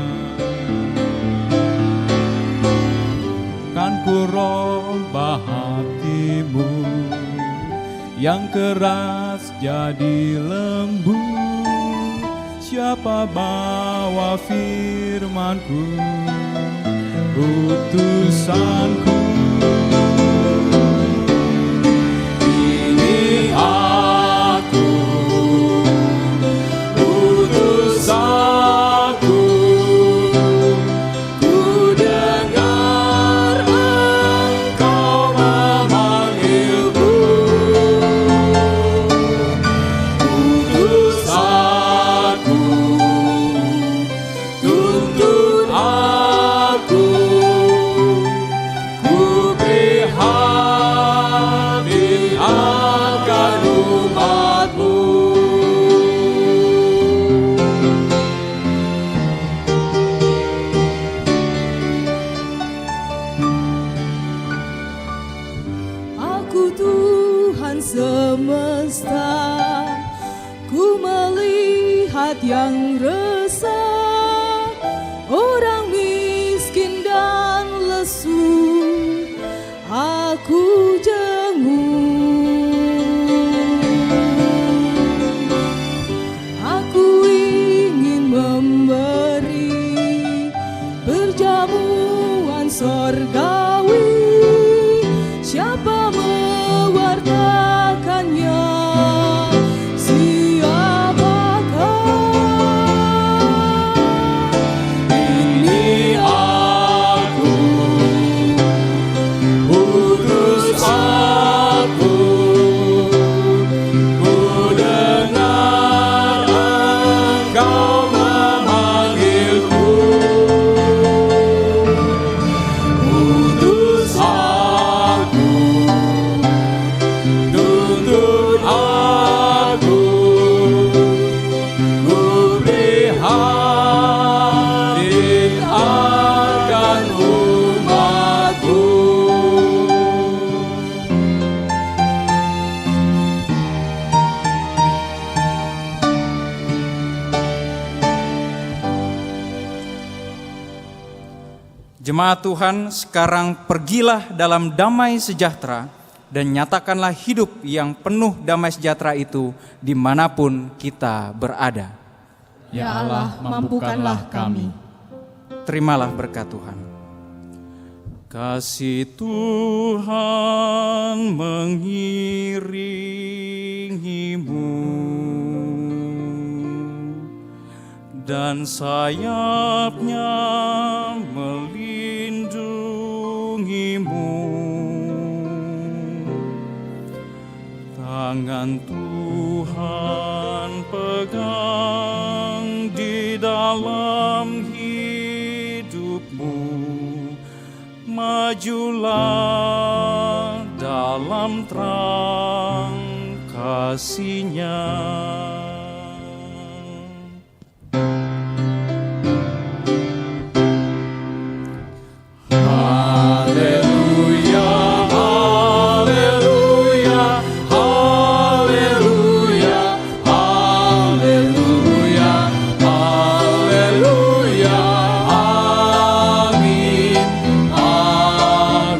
Kan ku robah hatimu yang keras jadi lembut. Siapa bawa firman-Ku, utusan-Ku? Ini aku, utus aku. Ku dengar Engkau memanggilku. Utus aku, tuntun aku. Ku prihatin akan umat-Mu. Aku Tuhan semesta, ku melihat yang resah, orang miskin dan lesu, aku jenguk. Aku ingin memberi perjamuan sorgawi. Siapa mewartakannya? Siapakah? Ini aku, utus aku. Ku dengar Engkau memanggilku. Utus aku, tuntun aku. Ku prihatin akan umat-Ku. Jemaat Tuhan, sekarang pergilah dalam damai sejahtera dan nyatakanlah hidup yang penuh damai sejahtera itu dimanapun kita berada. Ya Allah, mampukanlah kami. Terimalah berkat Tuhan. Kasih Tuhan mengiringimu dan sayapnya melindungimu. Tangan Tuhan pegang di dalam hidup majulah dalam terang kasih-Nya. Haleluya, haleluya, haleluya, haleluya, haleluya. Amin, amin,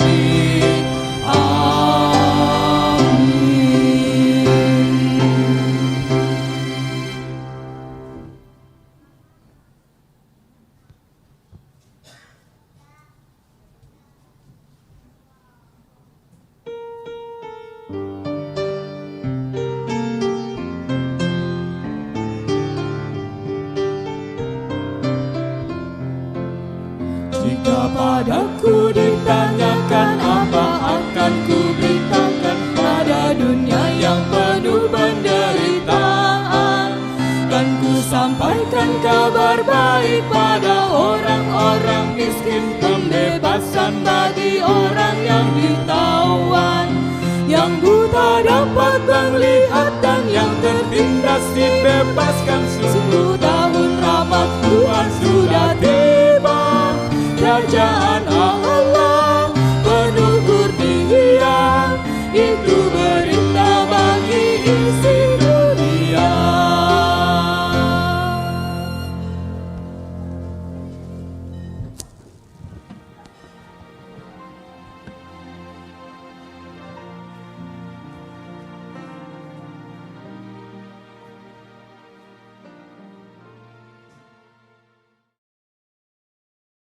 Jika padaku ditanyakan apa akan ku beritakan pada dunia yang penuh penderitaan, kan ku sampaikan kabar baik pada orang-orang miskin, pembebasan bagi orang yang ditawan, yang buta dapat melihat dan yang tertindas dibebaskan. 10 tahun rahmat Tuhan sudah tiba, kerajaan